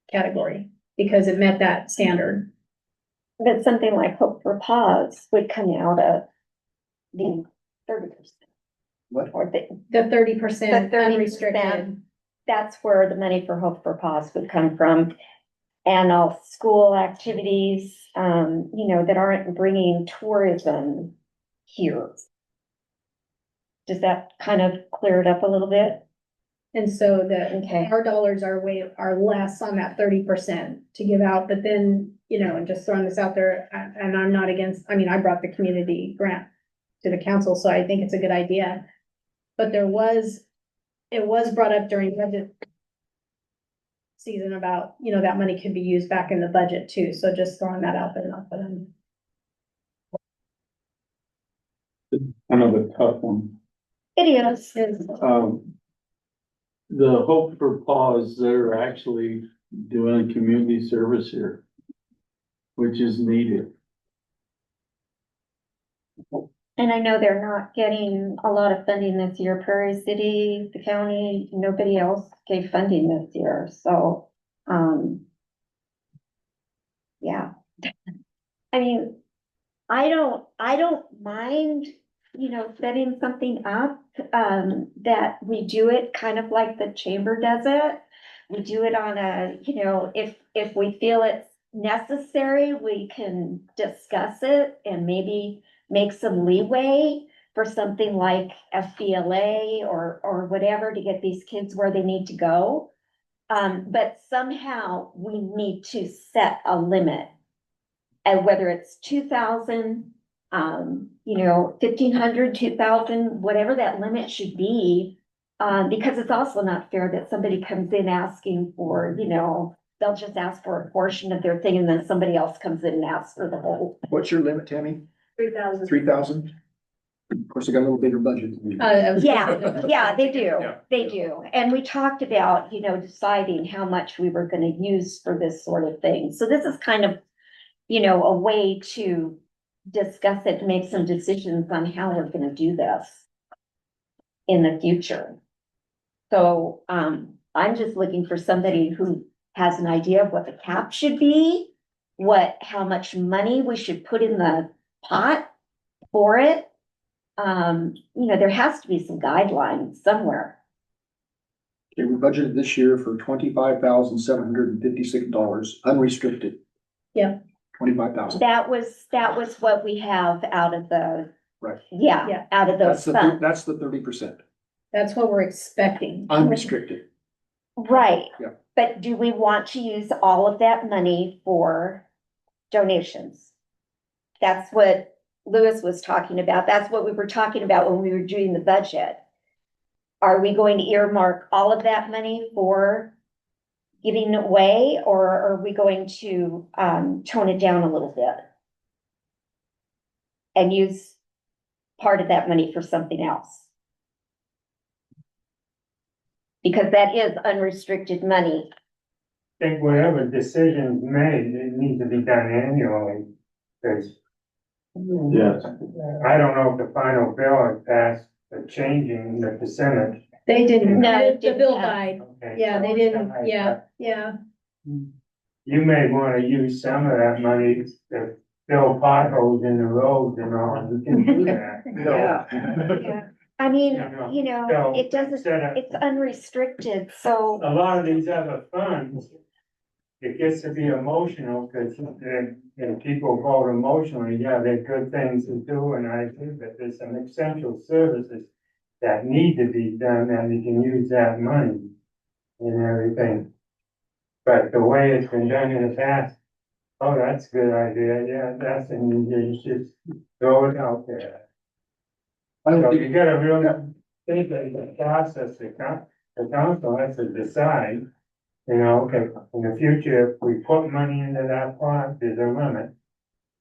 category because it met that standard. But something like Hope for Paws would come out of the 30%. what? Or The 30% The 30%. unrestricted. that's where the money for Hope for Paws would come from. And all school activities, you know, that aren't bringing tourism here. Does that kind of clear it up a little bit? And so Okay. our dollars are less on that 30% to give out, but then, you know, and just throwing this out there, and I'm not against, I mean, I brought the community grant to the council, so I think it's a good idea. But it was brought up during budget season about, you know, that money could be used back in the budget too, so just throwing that out there, not that I'm. Kind of a tough one. It is. The Hope for Paws, they're actually doing a community service here, which is needed. And I know they're not getting a lot of funding this year. Prairie City, the county, nobody else gave funding this year, so, yeah. I mean, I don't mind, you know, setting something up, that we do it kind of like the chamber does it. We do it on a, you know, if we feel it's necessary, we can discuss it and maybe make some leeway for something like FBLA or whatever to get these kids where they need to go. But somehow we need to set a limit. And whether it's 2,000, you know, 1,500, 2,000, whatever that limit should be. Because it's also not fair that somebody comes in asking for, you know, they'll just ask for a portion of their thing and then somebody else comes in and asks for the whole. What's your limit, Tammy? 3,000. 3,000? Of course, they got a little bigger budget than you. Yeah, they do, Yeah. they do. And we talked about, you know, deciding how much we were gonna use for this sort of thing. So this is kind of, you know, a way to discuss it, to make some decisions on how we're gonna do this in the future. So, I'm just looking for somebody who has an idea of what the cap should be, how much money we should put in the pot for it. There has to be some guidelines somewhere. Okay, we budgeted this year for $25,756, unrestricted. Yeah. 25,000. That was what we have out of the. Right. Yeah, Yeah. out of those funds. That's the 30%, That's what we're expecting. unrestricted. Right. Yeah. But do we want to use all of that money for donations? That's what Lewis was talking about. That's what we were talking about when we were doing the budget. Are we going to earmark all of that money for giving away, or are we going to tone it down a little bit? And use part of that money for something else? Because that is unrestricted money. I think whatever decision's made, it needs to be done annually, because Yes. I don't know if the final bill has passed the changing the percentage. They didn't, No, it the didn't bill have- died. Okay. Yeah, they didn't, yeah, yeah. You may wanna use some of that money to fill potholes in the roads and all, you can do that. Yeah. Yeah. I mean, So, it doesn't, instead of- it's unrestricted, so. A lot of these other funds, it gets to be emotional, because people vote emotionally, yeah, they're good things to do, and I agree, but there's some essential services that need to be done, and you can use that money and everything. But the way it's been done in the past, oh, that's a good idea, yeah, that's, and you just throw it out there. I don't So think- you gotta really think that the process, the council has to decide, okay, in the future, if we put money into that pot, there's a limit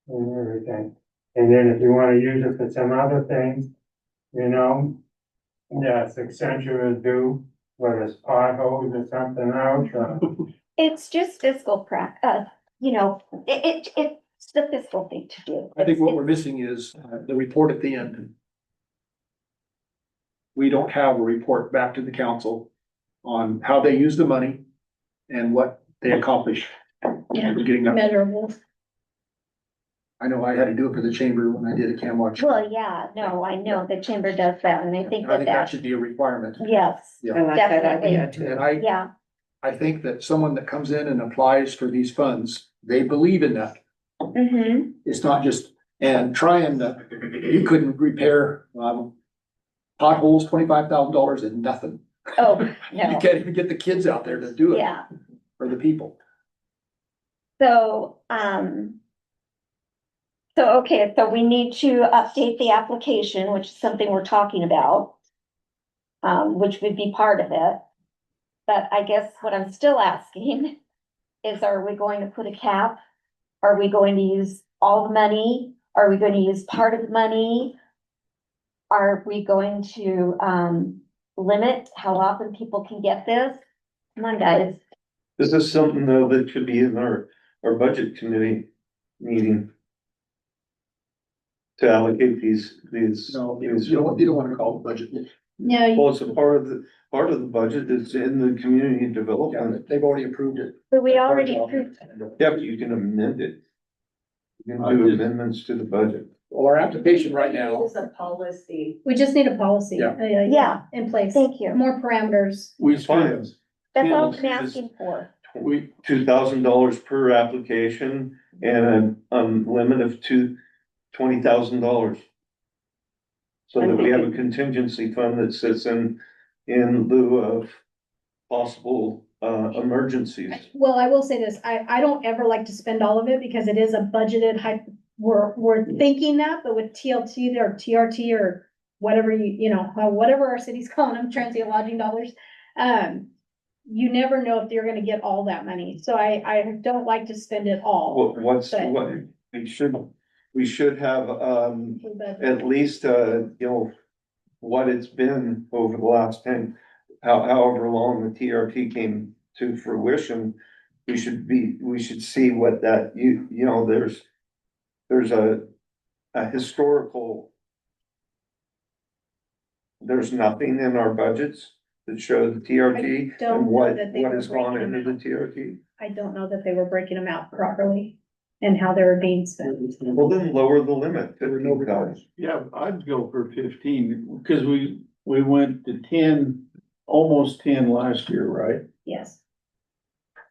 and everything. And then if you wanna use it for some other things, yes, Accenture is due, whether it's potholes or something else, It's just fiscal it's the fiscal thing to do. I think what we're missing is the report at the end. We don't have a report back to the council on how they use the money and what they accomplish. Yeah. Getting that, Measurable. I know I had to do it for the chamber when I did a cam watch. Well, yeah, no, I know the chamber does that, and I think I think that that, should be a requirement. yes, Yeah. I like that Definitely. idea too. And I yeah, think that someone that comes in and applies for these funds, they believe in that. mm-hmm, It's not just, and trying to, you couldn't repair, potholes, $25,000 and nothing. oh, You no, can't even get the kids out there to do it yeah. for the people. So, okay, so we need to update the application, which is something we're talking about. Which would be part of it. But I guess what I'm still asking is, are we going to put a cap? Are we going to use all the money? Are we going to use part of the money? Are we going to, limit how often people can get this? Come on, guys. This is something though that should be in our budget committee meeting. To allocate these. No, you don't want to call it budget. Yeah, Well, it's a part of the budget that's in the community Yeah, development. they've already approved it. But we already approved, Yeah, but you can amend it. You can do amendments to the budget. Well, our application right now, It's a policy. we just need a policy. Yeah. Yeah. In place. Thank you. More parameters. We Fine. That's all Yeah, I'm asking for. We, $2,000 per application and a limit of $20,000. So that we have a contingency fund that sits in lieu of possible emergencies. Well, I will say this, I don't ever like to spend all of it because it is a budgeted hype. We're thinking that, but with TLT or TRT or whatever whatever our city's calling them, transient lodging dollars. You never know if you're gonna get all that money. So I don't like to spend it all. What we should have at least what it's been over the last however long the TRT came to fruition. We should see what that, there's a historical. There's nothing in our budgets that show the TRT I don't and know what, that they what were has gone breaking into them the TRT? I don't know that they were breaking them out properly and how they were being spent. Well, then lower the limit, There were no 15,000. requirements. Yeah, I'd go for 15, because we went to 10, almost 10 last year, right? Yes.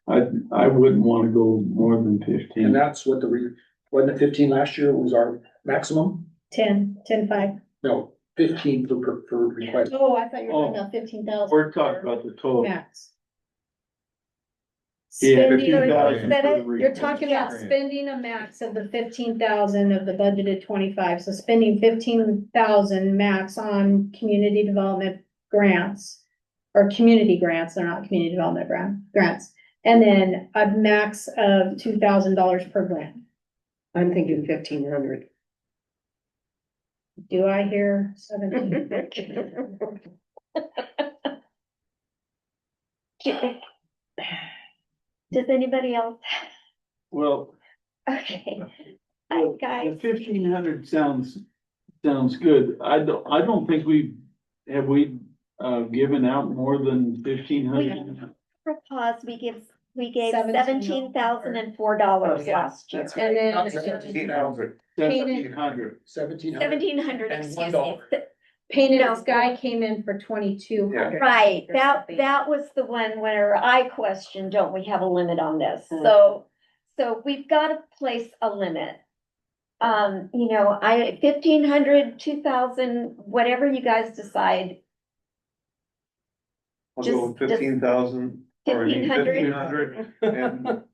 I wouldn't wanna go more than And 15. that's what wasn't it 15 last year was our maximum? 10.5. No, 15 per request. Oh, I thought you were talking Oh. about 15,000. We're talking about the total. Max. Yeah, Spending, 15,000 Said for it. the you're request. talking about spending a max of the 15,000 of the budgeted 25, so spending 15,000 max on community development grants. Or community grants, they're not community development grants, and then a max of $2,000 per grant. I'm thinking 1,500. Do I hear 17? Does anybody else? Well, Okay. the Guys, 1,500 sounds good. I don't think we given out more than 1,500. for pause, we gave $17,004. $17,004 last year. And then 17,000. 1,700. 1,700, excuse me. Painted No. Sky came in for 2,200. Right, that was the one where I questioned, don't we have a limit on this? So we've got to place a limit. 1,500, 2,000, whatever you guys decide. I'll go with Just- 15,000. or I mean, 1,500. 1,500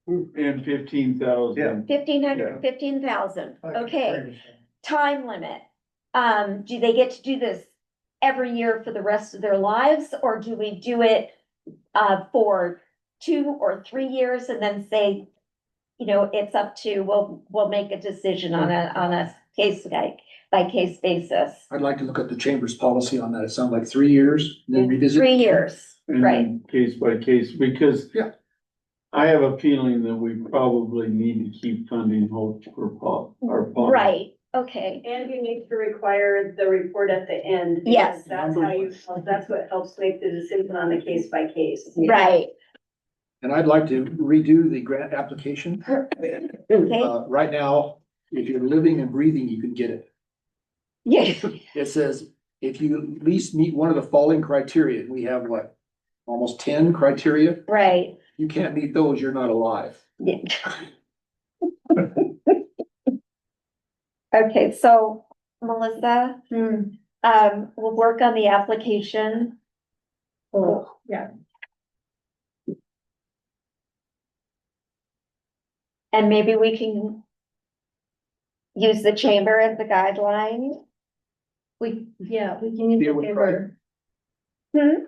And 15,000. Yeah. 1,500, 15,000, okay. Time limit. Do they get to do this every year for the rest of their lives, or do we do it for 2 or 3 years and then say, it's up to, we'll make a decision on a case by case basis. I'd like to look at the chamber's policy on that. It sounds like 3 years, and then revisit. 3 years, And right? then case by case, because Yeah. I have a feeling that we probably need to keep funding Hope for our pond. Right, okay, And you need to require the report at the end. because Yes. That's what helps make the decision on the case by case. right, And I'd like to redo the grant application. okay, Right now, if you're living and breathing, you can get it. yes, It says, if you at least meet one of the following criteria, and we have what? Almost 10 criteria. right. You can't meet those, you're not alive. Yeah. Okay, so Melissa, we'll work on the application. Oh, yeah. And maybe we can use the chamber as the guideline. We can use Deal the with paper.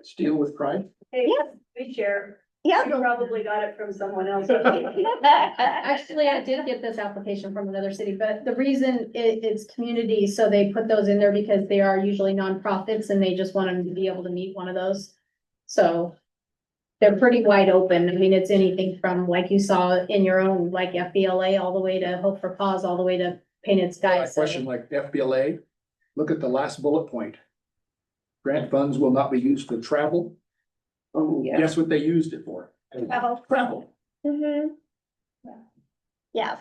Steal with pride. Hey, Yes. we share. Yeah. You probably got it from someone else. Actually, I did get this application from another city, but the reason it's community, so they put those in there because they are usually nonprofits and they just want them to be able to meet one of those. So they're pretty wide open. I mean, it's anything from, like you saw in your own, like FBLA, all the way to Hope for Paws, all the way to Painted Sky. My question, like FBLA, look at the last bullet point. Grant funds will not be used for travel. Oh, yeah. Guess what they used it for? Travel. Mhm. Yeah,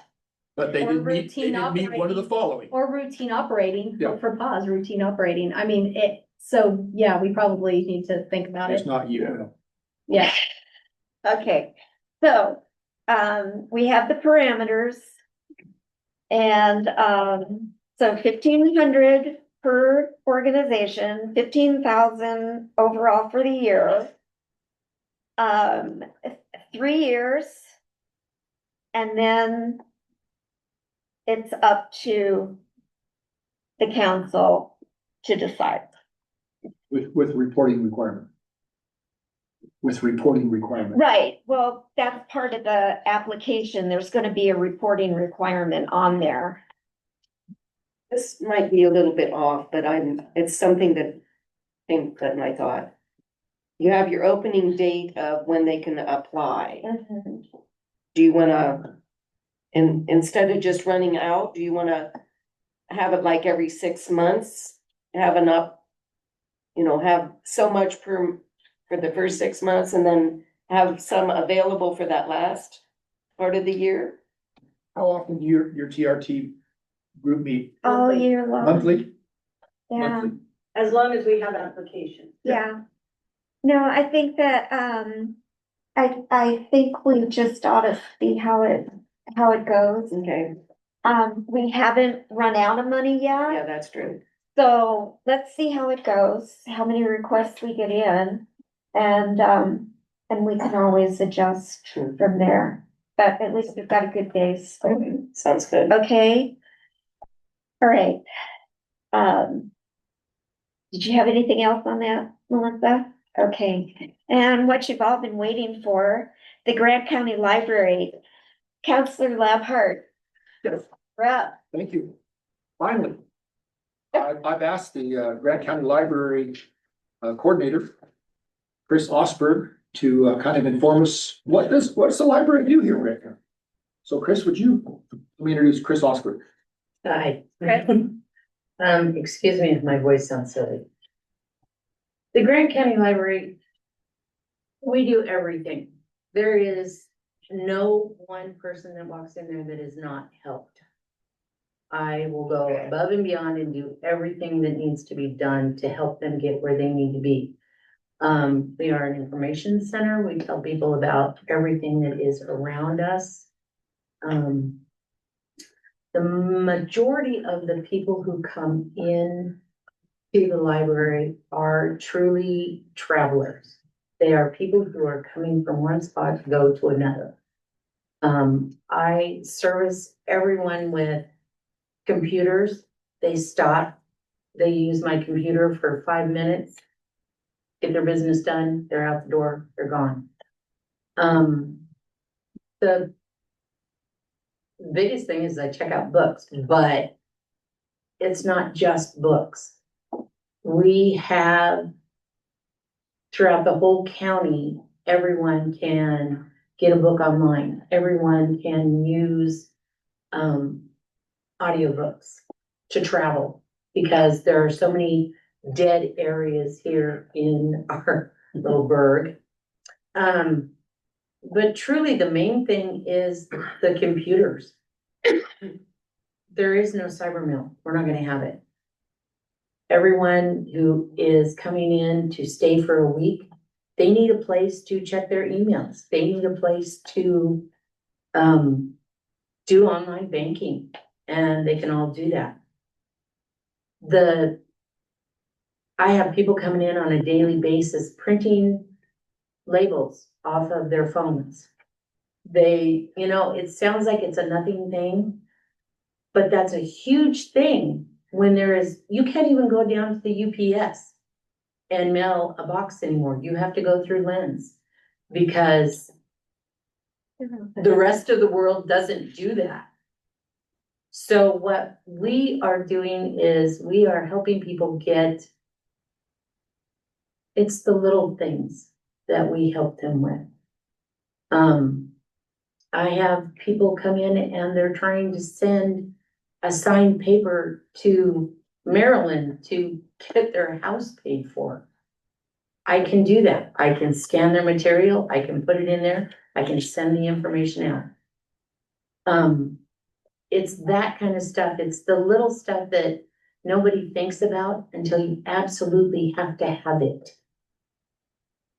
But they Or didn't meet, they routine didn't meet one of the operating. following. Or routine operating, Yeah. Hope for Paws, routine operating. I mean, we probably need to think about It's it. not you. Yeah. okay, so, we have the parameters. And, so 1,500 per organization, 15,000 overall for the year. 3 years. And then it's up to the council to decide. With reporting requirement. With reporting requirement. Right, well, that's part of the application. There's gonna be a reporting requirement on there. This might be a little bit off, but it's something that came to my thought. You have your opening date of when they can apply. Do you wanna, instead of just running out, do you wanna have it like every 6 months? Have you know, have so much for the first 6 months and then have some available for that last part of the year? How often do your TRT group meet? All year long. Monthly? Yeah, Monthly? As long as we have applications. yeah. No, I think that, I think we just ought to see how it goes. Okay, We haven't run out of money yet. yeah, that's true. So let's see how it goes, how many requests we get in, and we can always adjust from there. But at least we've got a good base. Sounds good. Okay. All right. Did you have anything else on that, Melissa? Okay. And what you've all been waiting for, the Grant County Library, Counselor Labhart. Yes. Rob. Thank you. Finally. I've asked the Grant County Library Coordinator, Chris Osberg, to kind of inform us, what does the library do here in Grant County? So Chris, would you, let me introduce Chris Osberg. Hi. Excuse me if my voice sounds silly. The Grant County Library, we do everything. There is no one person that walks in there that is not helped. I will go above and beyond and do everything that needs to be done to help them get where they need to be. We are an information center. We tell people about everything that is around us. The majority of the people who come in to the library are truly travelers. They are people who are coming from one spot to go to another. I service everyone with computers. They stop, they use my computer for 5 minutes, get their business done, they're out the door, they're gone. The biggest thing is I check out books, but it's not just books. We have, throughout the whole county, everyone can get a book online. Everyone can use audiobooks to travel because there are so many dead areas here in our little burg. But truly the main thing is the computers. There is no cyber mill. We're not gonna have it. Everyone who is coming in to stay for a week, they need a place to check their emails. They need a place to do online banking, and they can all do that. I have people coming in on a daily basis printing labels off of their phones. They, it sounds like it's a nothing thing, but that's a huge thing when you can't even go down to the UPS and mail a box anymore. You have to go through Lens because the rest of the world doesn't do that. So what we are doing is we are helping people it's the little things that we help them with. I have people come in and they're trying to send a signed paper to Maryland to get their house paid for. I can do that. I can scan their material. I can put it in there. I can send the information out. It's that kind of stuff. It's the little stuff that nobody thinks about until you absolutely have to have it.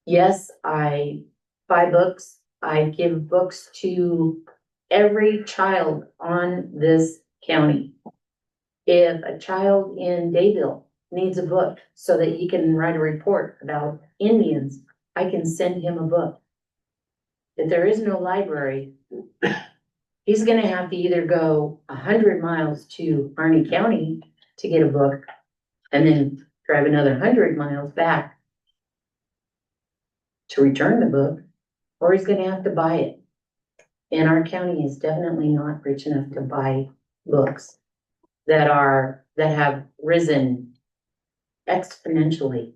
Yes, I buy books. I give books to every child on this county. If a child in Dayville needs a book so that he can write a report about Indians, I can send him a book. If there is no library, he's gonna have to either go 100 miles to Harney County to get a book and then drive another 100 miles back to return the book, or he's gonna have to buy it. And our county is definitely not rich enough to buy books that have risen exponentially.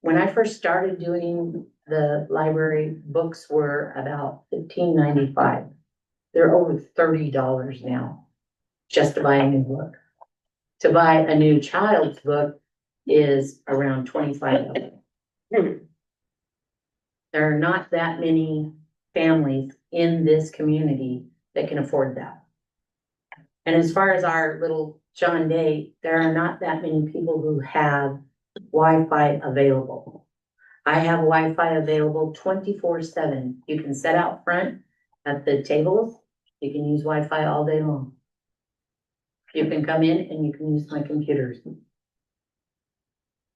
When I first started doing the library, books were about $15.95. They're over $30 now, just to buy a new book. To buy a new child's book is around 25 of them. There are not that many families in this community that can afford that. And as far as our little John Day, there are not that many people who have Wi-Fi available. I have Wi-Fi available 24/7. You can set out front at the tables. You can use Wi-Fi all day long. You can come in and you can use my computers.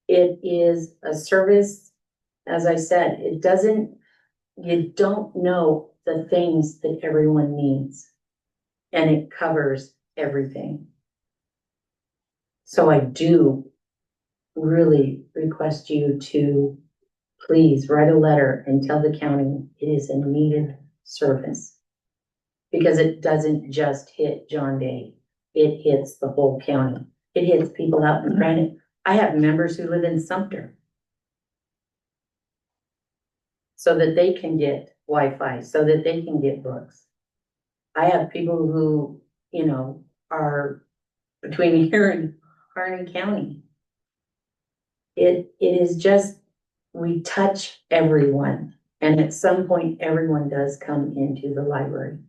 It is a service, as I said, you don't know the things that everyone needs. And it covers everything. So I do really request you to please write a letter and tell the county it is a needed service. Because it doesn't just hit John Day, it hits the whole county. It hits people out in Granite. I have members who live in Sumter. So that they can get Wi-Fi, so that they can get books. I have people who, are between here and Harney County. It is just, we touch everyone. And at some point, everyone does come into the library.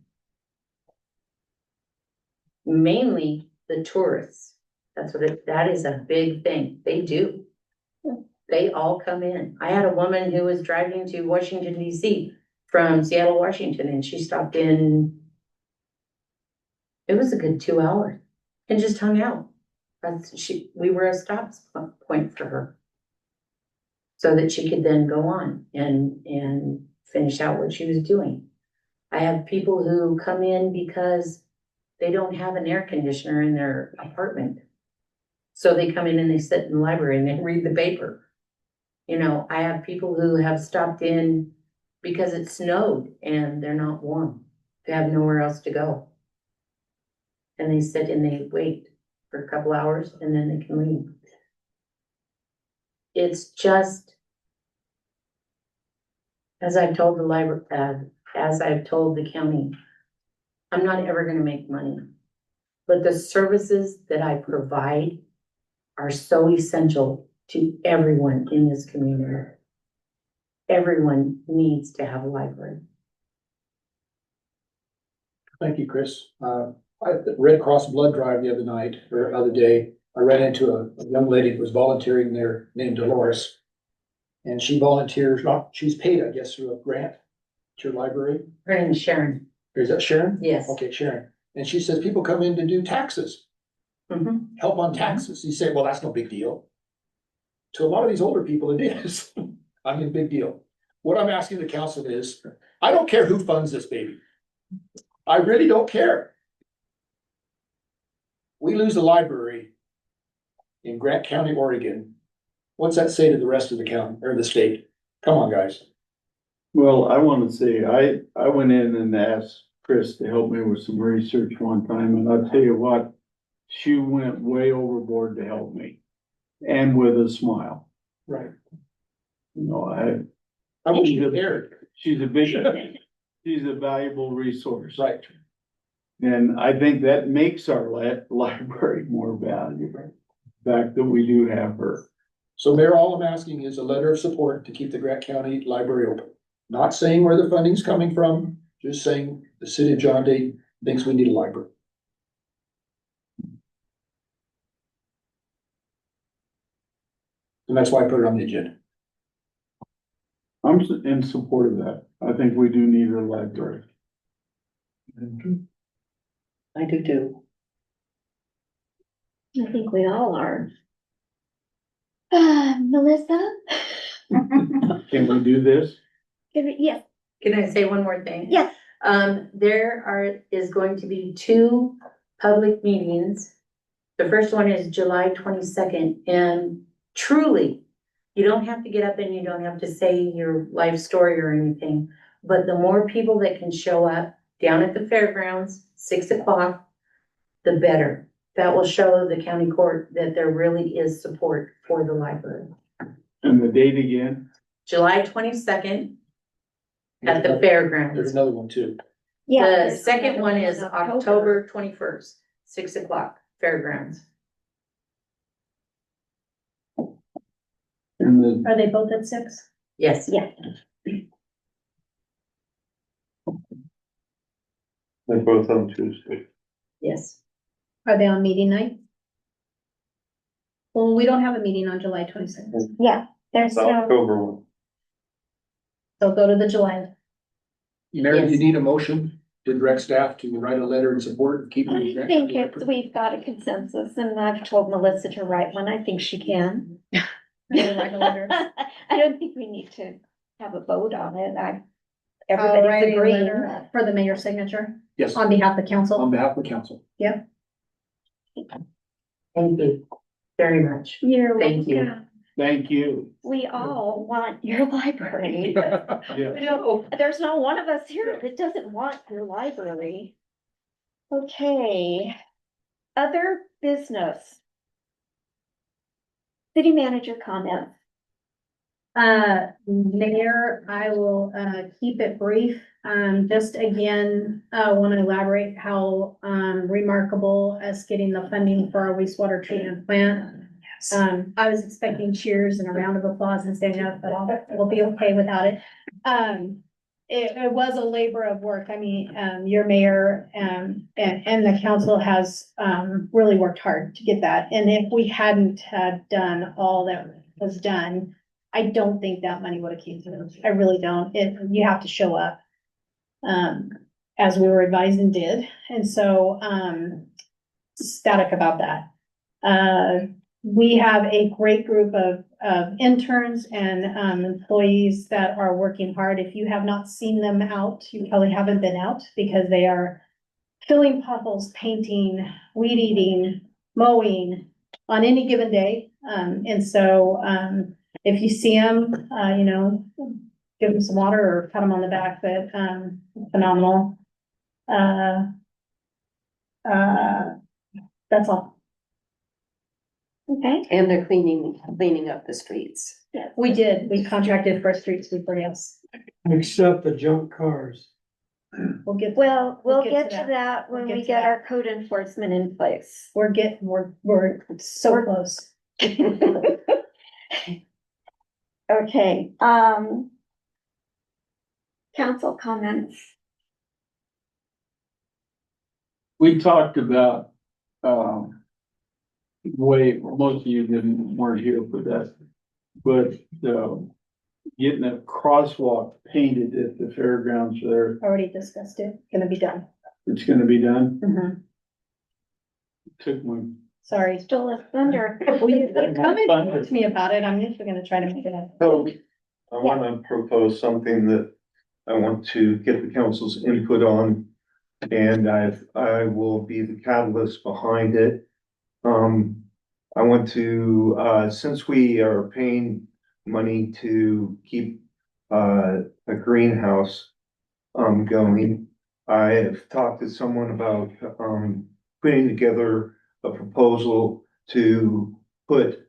Mainly the tourists. That is a big thing. They do. They all come in. I had a woman who was driving to Washington DC from Seattle, Washington, and she stopped in. It was a good 2 hours and just hung out. We were a stop point for her so that she could then go on and finish out what she was doing. I have people who come in because they don't have an air conditioner in their apartment. So they come in and they sit in the library and they read the paper. I have people who have stopped in because it snowed and they're not warm. They have nowhere else to go. And they sit and they wait for a couple hours and then they can leave. It's just, as I've told the library, as I've told the county, I'm not ever gonna make money. But the services that I provide are so essential to everyone in this community. Everyone needs to have a library. Thank you, Chris. At the Red Cross blood drive the other day, I ran into a young lady that was volunteering there named Dolores. And she volunteers, she's paid, I guess, through a grant to your library. Her name is Sharon. Is that Sharon? Yes. Okay, Sharon. And she says people come in to do taxes, help on taxes. You say, well, that's no big deal. To a lot of these older people, it is. I mean, big deal. What I'm asking the council is, I don't care who funds this baby. I really don't care. We lose a library in Grant County, Oregon. What's that say to the rest of the county or the state? Come on, guys. Well, I want to say, I went in and asked Chris to help me with some research one time, and I'll tell you what, she went way overboard to help me, and with a smile. Right. I wish you cared. She's a valuable resource. Right. And I think that makes our library more valuable, the fact that we do have her. So Mayor, all I'm asking is a letter of support to keep the Grant County Library open. Not saying where the funding's coming from, just saying the city of John Day thinks we need a library. And that's why I put it on the agenda. I'm in support of that. I think we do need a library. I do too. I think we all are. Melissa? Can we do this? Yes, Can I say one more thing? yes. There is going to be 2 public meetings. The first one is July 22nd, and truly, you don't have to get up and you don't have to say your life story or anything, but the more people that can show up down at the fairgrounds, 6 o'clock, the better. That will show the county court that there really is support for the library. And the date again? July 22nd at the There's fairgrounds. another one too. Yeah. The there's second another one in is October 21st, 6 o'clock, fairgrounds. And then, Are they both at 6? Yes. Yeah. They're both on Tuesday. Yes. Are they on meeting night? Well, we don't have a meeting on July 26th, Yeah, there's no, October one. so go to the July. Mary, Yes. you need a motion to direct staff to write a letter in support and keep. I think we've got a consensus and I've told Melissa to write one. I think she can. Write a letter. I don't think we need to have a vote on it. I'll write Everybody's a agreeing. letter For the mayor's signature Yes, on behalf of council. on behalf of the council. Thank you very much. You're Thank you. welcome. thank you. We all want your library. Yeah. You know, there's not one of us here that doesn't want your library. Okay. Other business. City manager comments. Mayor, I will, keep it brief. Just again, want to elaborate how, remarkable us getting the funding for our wastewater treatment plant. I was expecting cheers and a round of applause and standing up, but we'll be okay without it. It was a labor of work. I mean, your mayor, and the council has, really worked hard to get that. And if we hadn't had done all that was done, I don't think that money would have came through. I really don't. You have to show up. As we were advised and did. And so, static about that. We have a great group of interns and, employees that are working hard. If you have not seen them out, you probably haven't been out because they are filling potholes, painting, weed eating, mowing on any given day. And so, if you see them, give them some water or pat them on the back, but, phenomenal. That's all. Okay. And they're cleaning up the streets. We did, we contracted for a street sweeper, yes. Except the junk cars. We'll get. Well, we'll We'll get to that when We'll get we to get that. our code enforcement in place. We're so close. Okay, council comments. We talked about, most of you weren't here for that, but, getting a crosswalk painted at the fairgrounds there, Already discussed it, gonna be done. it's gonna be done. Mhm. Took my, Sorry. Still a thunder. Well, you come and talk to me about it, I'm usually gonna try to make it up. So I want to propose something that I want to get the council's input on. And I will be the catalyst behind it. I want to, since we are paying money to keep, a greenhouse, going. I have talked to someone about, putting together a proposal to put,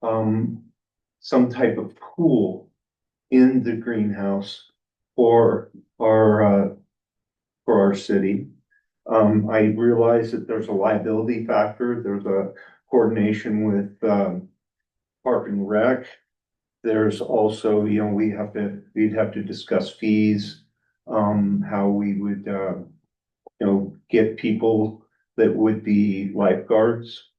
some type of pool in the greenhouse for our city. I realize that there's a liability factor, there's a coordination with, Park and Rec. There's also, we'd have to discuss fees, how we would, get people that would be lifeguards.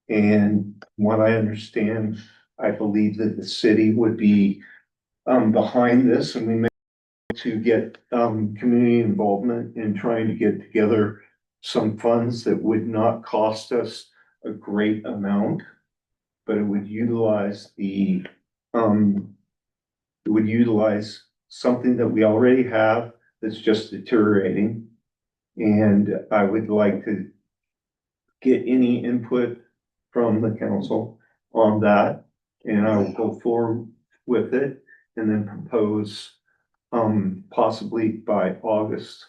And what I understand, I believe that the city would be, behind this, and we may to get, community involvement in trying to get together some funds that would not cost us a great amount, but it would utilize something that we already have that's just deteriorating. And I would like to get any input from the council on that, and I will go forward with it and then propose, possibly by August,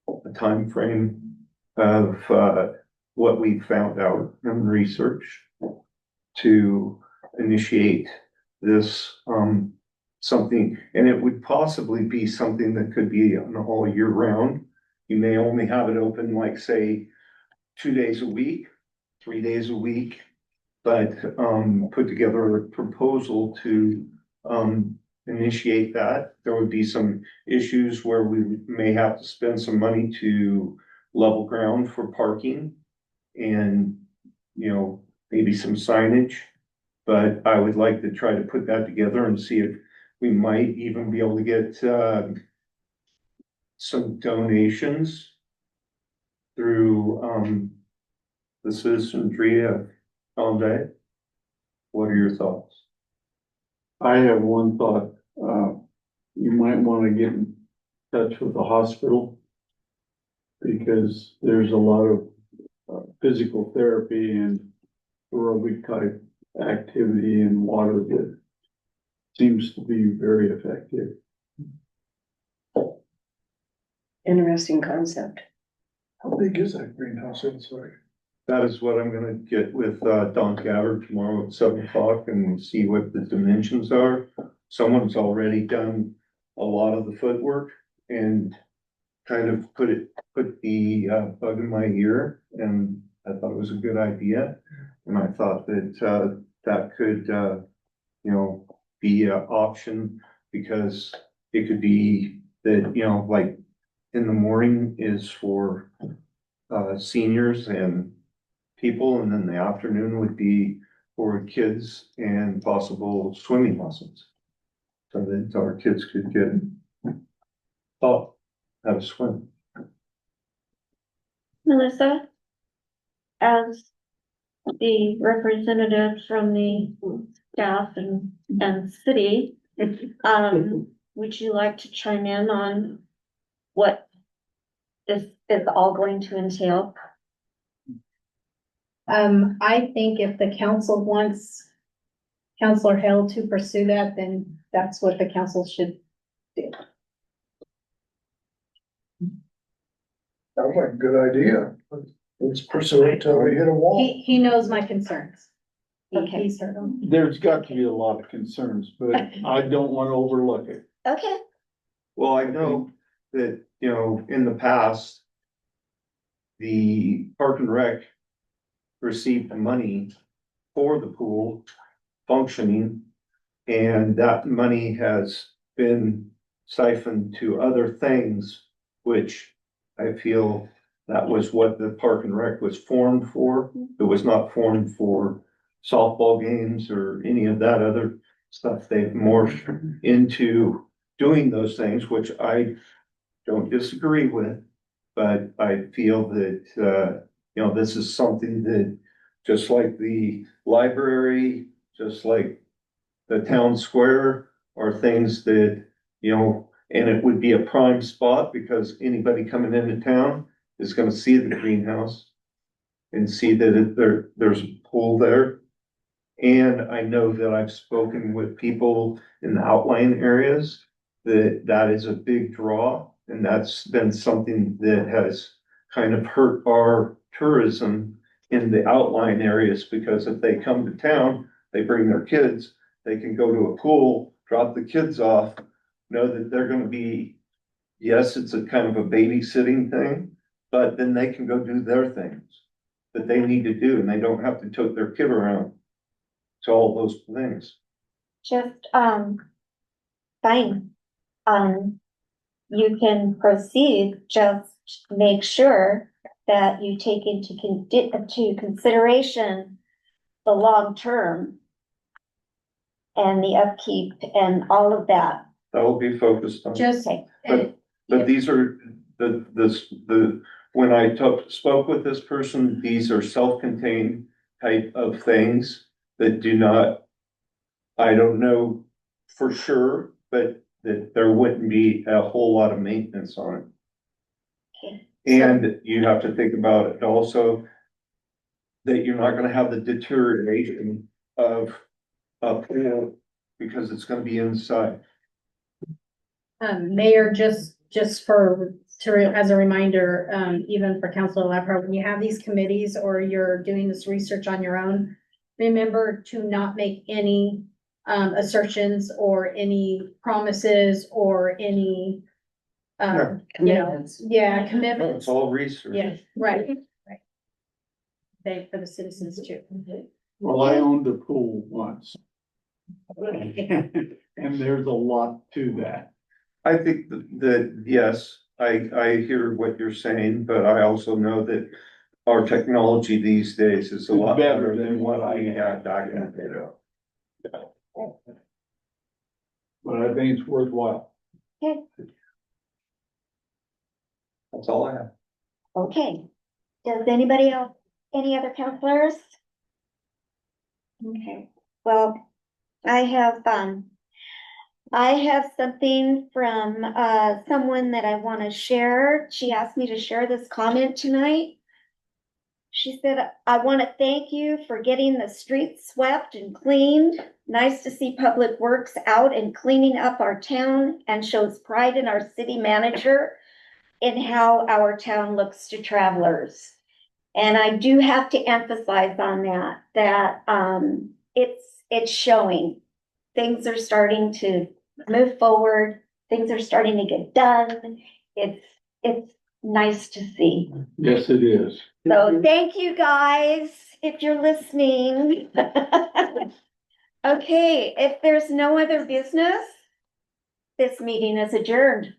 a timeframe of, what we found out in research to initiate this, something, and it would possibly be something that could be on all year round. You may only have it open, like, say, 2 days a week, 3 days a week. but, put together a proposal to, initiate that. There would be some issues where we may have to spend some money to level ground for parking and, maybe some signage. But I would like to try to put that together and see if we might even be able to get, some donations through, the citizenry of John. What are your thoughts? I have one thought, you might wanna get in touch with the hospital. Because there's a lot of physical therapy and aerobic type activity in water that seems to be very effective. Interesting concept. How big is that greenhouse inside? That is what I'm gonna get with, Don Gabbard tomorrow at 7 o'clock and see what the dimensions are. Someone's already done a lot of the footwork and kind of put the, bug in my ear, and I thought it was a good idea. And I thought that, that could, be an option, because it could be that, like in the morning is for, seniors and people, and then the afternoon would be for kids and possible swimming lessons. So that our kids could get taught how to swim. Melissa, as the representative from the staff and city, would you like to chime in on what this is all going to entail? I think if the council wants Counselor Hale to pursue that, then that's what the council should do. Sounds like a good idea. Let's pursue it till we hit a wall. He knows my concerns. Okay. He's heard them. There's got to be a lot of concerns, but I don't wanna overlook it. Okay, Well, I know that, in the past, the Park and Rec received money for the pool functioning, and that money has been siphoned to other things, which I feel that was what the Park and Rec was formed for. It was not formed for softball games or any of that other stuff. They've morphed into doing those things, which I don't disagree with. But I feel that, this is something that, just like the library, just like the town square, are things that, and it would be a prime spot, because anybody coming into town is gonna see the greenhouse and see that there's a pool there. And I know that I've spoken with people in the outlying areas, that is a big draw. And that's been something that has kind of hurt our tourism in the outlying areas, because if they come to town, they bring their kids, they can go to a pool, drop the kids off, know that they're gonna be, yes, it's a kind of a babysitting thing, but then they can go do their things that they need to do, and they don't have to tote their kid around to all those things. just, fine. You can proceed, just make sure that you take into consideration the long term and the upkeep and all of that. That will be focused on. Just, But these are when I spoke with this person, these are self-contained type of things that do not, I don't know for sure, but that there wouldn't be a whole lot of maintenance on it. Okay. And you have to think about it also, that you're not gonna have the deterioration of a pool, because it's gonna be inside. Mayor, just as a reminder, even for Councilor Lapro, when you have these committees or you're doing this research on your own, remember to not make any assertions or any promises or any Commitments. commitments. It's all research. Yeah, right. They, for the citizens too. Well, I owned a pool once. And there's a lot to that. I think that, yes, I hear what you're saying, but I also know that our technology these days is a lot better than what I had documented. But I think it's worthwhile. Okay, That's all I have. okay. Does anybody else, any other counselors? Okay, well, I have something from, someone that I want to share. She asked me to share this comment tonight. She said, I want to thank you for getting the streets swept and cleaned. Nice to see Public Works out and cleaning up our town, and shows pride in our city manager in how our town looks to travelers. And I do have to emphasize on that it's showing. Things are starting to move forward. Things are starting to get done. It's nice to see. Yes, it is. So thank you, guys, if you're listening. Okay, if there's no other business, this meeting is adjourned.